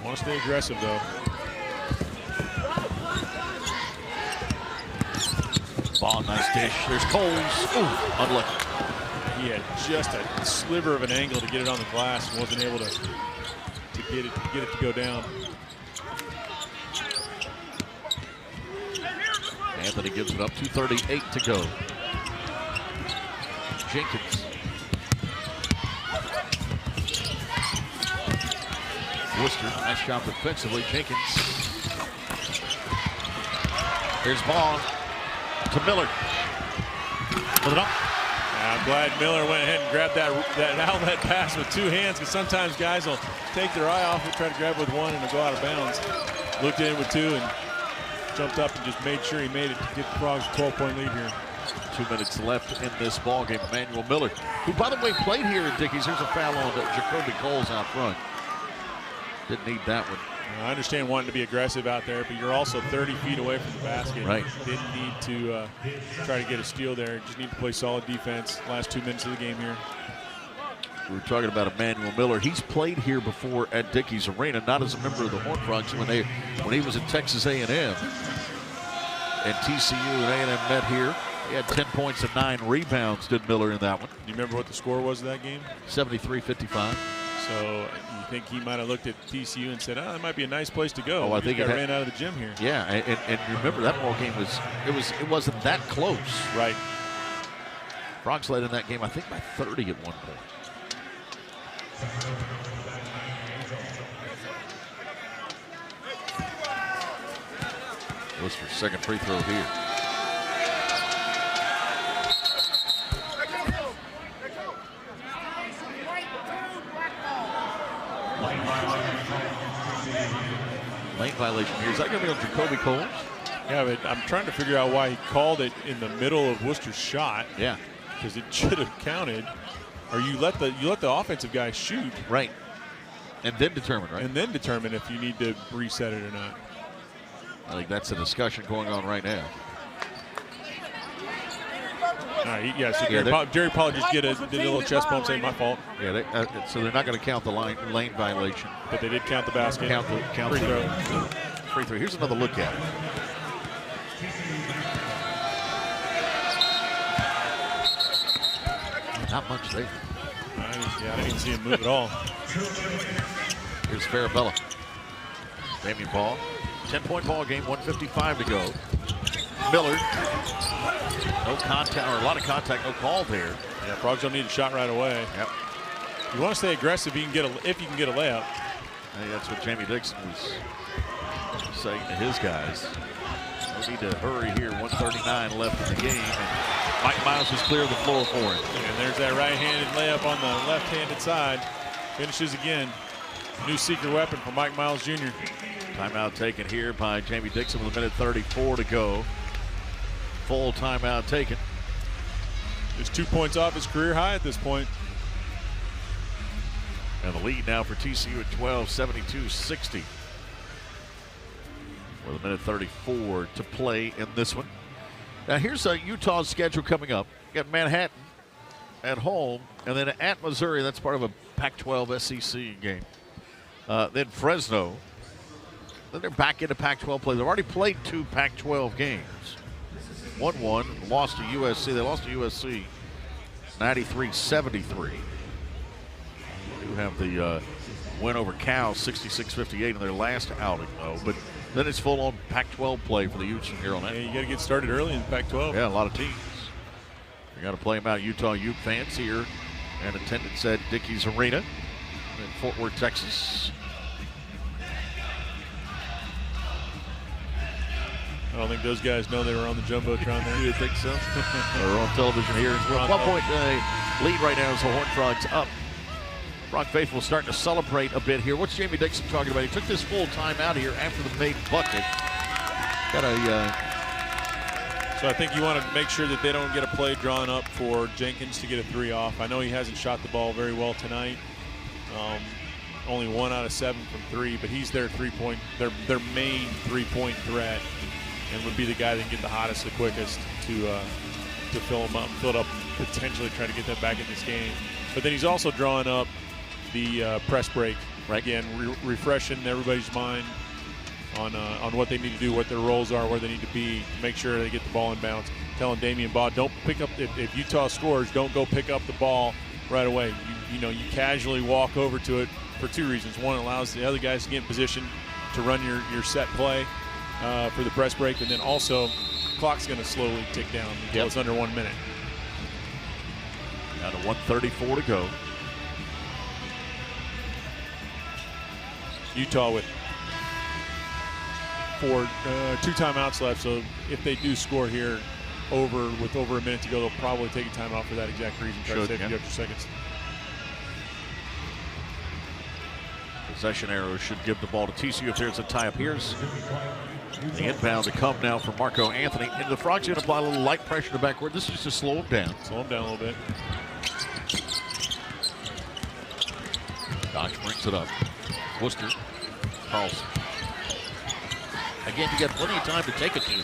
Speaker 3: Want to stay aggressive, though.
Speaker 1: Ball, nice dish. There's Coles. Ooh, unlucky.
Speaker 3: He had just a sliver of an angle to get it on the glass and wasn't able to get it to go down.
Speaker 1: Anthony gives it up. 2:38 to go. Jenkins. Worcester, nice job defensively. Jenkins. Here's Ball to Miller. Put it up.
Speaker 3: I'm glad Miller went ahead and grabbed that outlet pass with two hands, because sometimes guys will take their eye off and try to grab with one and it'll go out of bounds. Looked in with two and jumped up and just made sure he made it to get the Frogs a 12-point lead here.
Speaker 1: 2 minutes left in this ball game. Emmanuel Miller, who, by the way, played here at Dickies. There's a foul on Jacoby Coles out front. Didn't need that one.
Speaker 3: I understand wanting to be aggressive out there, but you're also 30 feet away from the basket.
Speaker 1: Right.
Speaker 3: Didn't need to try to get a steal there. Just need to play solid defense last 2 minutes of the game here.
Speaker 1: We were talking about Emmanuel Miller. He's played here before at Dickies Arena, not as a member of the Horned Frogs when he was at Texas A&M. And TCU and A&M met here. He had 10 points and 9 rebounds, did Miller, in that one.
Speaker 3: Do you remember what the score was of that game?
Speaker 1: 73-55.
Speaker 3: So you think he might have looked at TCU and said, "Oh, that might be a nice place to go."
Speaker 1: Oh, I think it
Speaker 3: ran out of the gym here.
Speaker 1: Yeah, and remember that ball game it wasn't that close.
Speaker 3: Right.
Speaker 1: Frogs led in that game, I think, by 30 at one point. Worcester's second free throw here. Lane violation here. Is that going to be on Jacoby Coles?
Speaker 3: Yeah, but I'm trying to figure out why he called it in the middle of Worcester's shot.
Speaker 1: Yeah,
Speaker 3: because it should have counted. Or you let the offensive guy shoot,
Speaker 1: right, and then determine, right,
Speaker 3: and then determine if you need to reset it or not.
Speaker 1: I think that's a discussion going on right now.
Speaker 3: All right, yeah. So Jerry Pollard just did a little chest bump, saying my fault.
Speaker 1: Yeah, so they're not going to count the lane violation,
Speaker 3: but they did count the basket.
Speaker 1: Count
Speaker 3: free throw.
Speaker 1: Free throw. Here's another look at it. Not much there.
Speaker 3: I didn't see him move at all.
Speaker 1: Here's Farabella. Damian Ball. 10-point ball game, 1:55 to go. Miller. No contact, or a lot of contact, no call there.
Speaker 3: Yeah, Frogs don't need a shot right away.
Speaker 1: Yep.
Speaker 3: You want to stay aggressive if you can get a layup.
Speaker 1: I think that's what Jamie Dixon was saying to his guys. We need to hurry here. 1:39 left in the game. And Mike Miles has cleared the floor for it.
Speaker 3: And there's that right-handed layup on the left-handed side. Finishes again. New secret weapon for Mike Miles Jr.
Speaker 1: Timeout taken here by Jamie Dixon with 1:34 to go. Full timeout taken.
Speaker 3: Just 2 points off his career high at this point.
Speaker 1: And the lead now for TCU at 12, 72-60. With 1:34 to play in this one. Now here's Utah's schedule coming up. You got Manhattan at home, and then at Missouri. That's part of a Pac-12 SEC game. Then Fresno. Then they're back into Pac-12 play. They've already played 2 Pac-12 games. 1-1, lost to USC. They lost to USC 93-73. They do have the win over Cal 66-58 in their last outing, though. But then it's full-on Pac-12 play for the Utes from here on out.
Speaker 3: Yeah, you got to get started early in the Pac-12.
Speaker 1: Yeah, a lot of teams. You got to play them out. Utah Ute fans here and attendance at Dickies Arena in Fort Worth, Texas.
Speaker 3: I don't think those guys know they were on the Jumbotron there.
Speaker 1: You think so? They're on television here. At 1 point lead right now is the Horned Frogs up. Frog faithful starting to celebrate a bit here. What's Jamie Dixon talking about? He took this full time out here after the made bucket. Got
Speaker 3: So I think you want to make sure that they don't get a play drawn up for Jenkins to get a 3 off. I know he hasn't shot the ball very well tonight. only 1 out of 7 from 3, but he's their their main 3-point threat, and would be the guy that can get the hottest, the quickest to fill it up, potentially try to get that back in this game. But then he's also drawing up the press break.
Speaker 1: Right.
Speaker 3: Again, refreshing everybody's mind on what they need to do, what their roles are, where they need to be, make sure they get the ball in bounds. Telling Damian Baugh, don't pick up, if Utah scores, don't go pick up the ball right away. You casually walk over to it for 2 reasons. One, it allows the other guys to get in position to run your set play for the press break, and then also clock's going to slowly tick down until it's under 1 minute.
Speaker 1: Down to 1:34 to go.
Speaker 3: Utah with 2 timeouts left, so if they do score here with over a minute to go, they'll probably take a timeout for that exact reason. Try to save a few extra seconds.
Speaker 1: Possession arrows should give the ball to TCU if there's a tie-up. Here's the inbound to come now from Marco Anthony. And the Frogs going to apply a little light pressure to backcourt. This is to slow him down.
Speaker 3: Slow him down a little bit.
Speaker 1: Dodge brings it up. Worcester. Carlson. Again, you got plenty of time to take it to.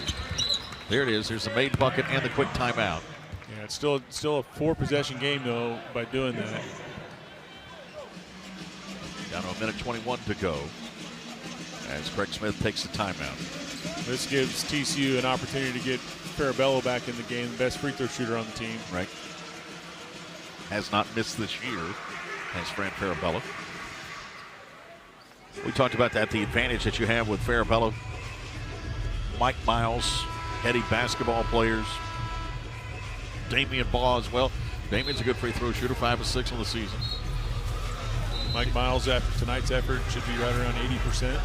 Speaker 1: There it is. There's the made bucket and the quick timeout.
Speaker 3: Yeah, it's still a 4-possession game, though, by doing that.
Speaker 1: Down to 1:21 to go as Craig Smith takes the timeout.
Speaker 3: This gives TCU an opportunity to get Farabello back in the game, the best free throw shooter on the team.
Speaker 1: Right. Has not missed this year as Fran Farabello. We talked about that, the advantage that you have with Farabello. Mike Miles, heady basketball players. Damian Baugh as well. Damian's a good free throw shooter, 5 of 6 on the season.
Speaker 3: Mike Miles, after tonight's effort, should be right around 80%.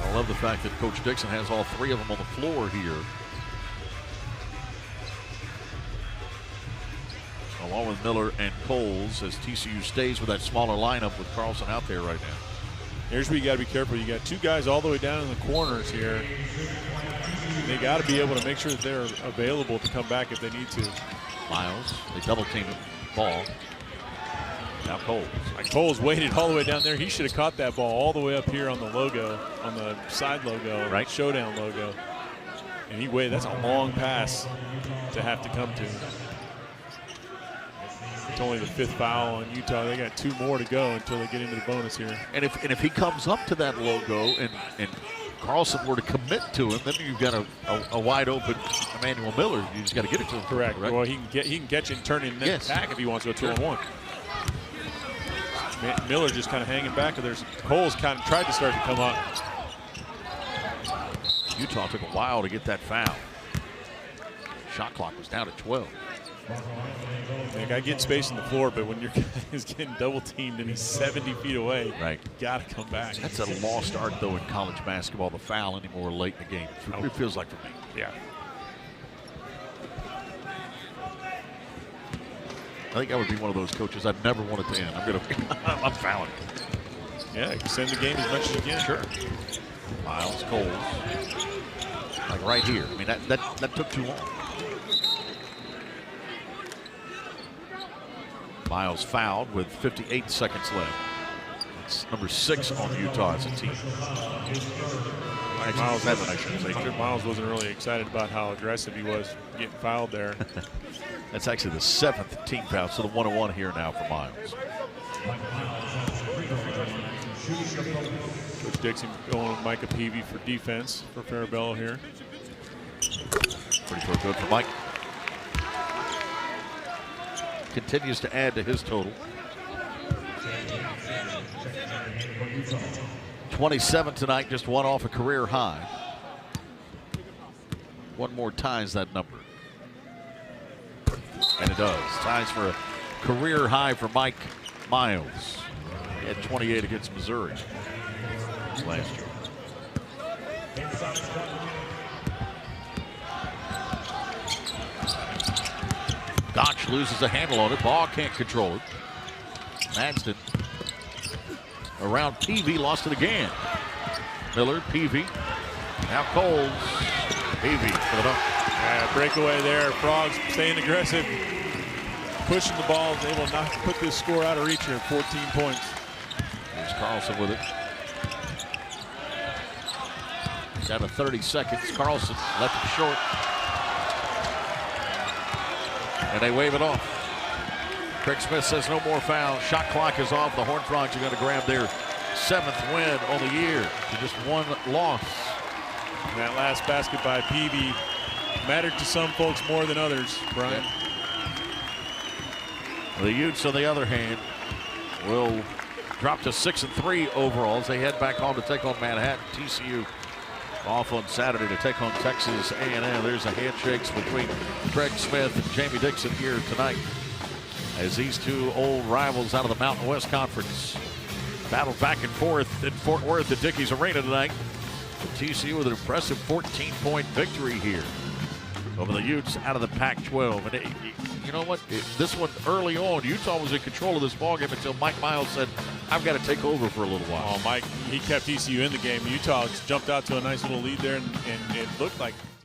Speaker 1: I love the fact that Coach Dixon has all 3 of them on the floor here. Along with Miller and Coles, as TCU stays with that smaller lineup with Carlson out there right now.
Speaker 3: Here's where you got to be careful. You got 2 guys all the way down in the corners here. They got to be able to make sure that they're available to come back if they need to.
Speaker 1: Miles, they double team him. Ball. Now Coles.
Speaker 3: Coles waited all the way down there. He should have caught that ball all the way up here on the logo, on the side logo,
Speaker 1: right?
Speaker 3: Showdown logo. And he waited. That's a long pass to have to come to. It's only the 5th foul on Utah. They got 2 more to go until they get into the bonus here.
Speaker 1: And if he comes up to that logo and Carlson were to commit to him, then you've got a wide open Emmanuel Miller. You just got to get it to him.
Speaker 3: Correct. Well, he can catch it and turn it in the attack if he wants to go 2-on-1. Miller just kind of hanging back. Coles kind of tried to start to come up.
Speaker 1: Utah took a while to get that foul. Shot clock was down at 12.
Speaker 3: I got to get space on the floor, but when your guy is getting double teamed and he's 70 feet away,
Speaker 1: right,
Speaker 3: you got to come back.
Speaker 1: That's a lost art, though, in college basketball, the foul anymore late in the game. It feels like for me.
Speaker 3: Yeah.
Speaker 1: I think I would be one of those coaches. I'd never want it to end. I'm fouling.
Speaker 3: Yeah, extend the game as much as you can.
Speaker 1: Sure. Miles, Coles. Like right here. I mean, that took too long. Miles fouled with 58 seconds left. It's number 6 on Utah as a team.
Speaker 3: Miles wasn't really excited about how aggressive he was getting fouled there.
Speaker 1: That's actually the 7th team foul, so the 1-on-1 here now for Miles.
Speaker 3: Coach Dixon going with Micah Peavy for defense for Farabello here.
Speaker 1: Pretty good for Mike. Continues to add to his total. 27 tonight, just 1 off a career high. 1 more ties that number. And it does. Ties for a career high for Mike Miles. He had 28 against Missouri last year. Gotch loses a handle on it. Baugh can't control it. Manston around Peavy, lost it again. Miller, Peavy. Now Coles. Peavy put it up.
Speaker 3: Breakaway there. Frogs staying aggressive. pushing the ball, is able not to put this score out of reach here, 14 points.
Speaker 1: Here's Carlson with it. Down to 30 seconds. Carlson left it short. And they wave it off. Craig Smith says no more fouls. Shot clock is off. The Horned Frogs are going to grab their 7th win on the year to just 1 loss.
Speaker 3: And that last basket by Peavy mattered to some folks more than others, Brian.
Speaker 1: Yeah. The Utes, on the other hand, will drop to 6-3 overall as they head back home to take on Manhattan. TCU off on Saturday to take on Texas A&M. There's the handshakes between Craig Smith and Jamie Dixon here tonight as these two old rivals out of the Mountain West Conference battle back and forth in Fort Worth at Dickies Arena tonight. TCU with an impressive 14-point victory here over the Utes out of the Pac-12. And you know what? This one early on, Utah was in control of this ballgame until Mike Miles said, I've got to take over for a little while.
Speaker 3: Oh, Mike, he kept TCU in the game. Utah jumped out to a nice little lead there, and it looked like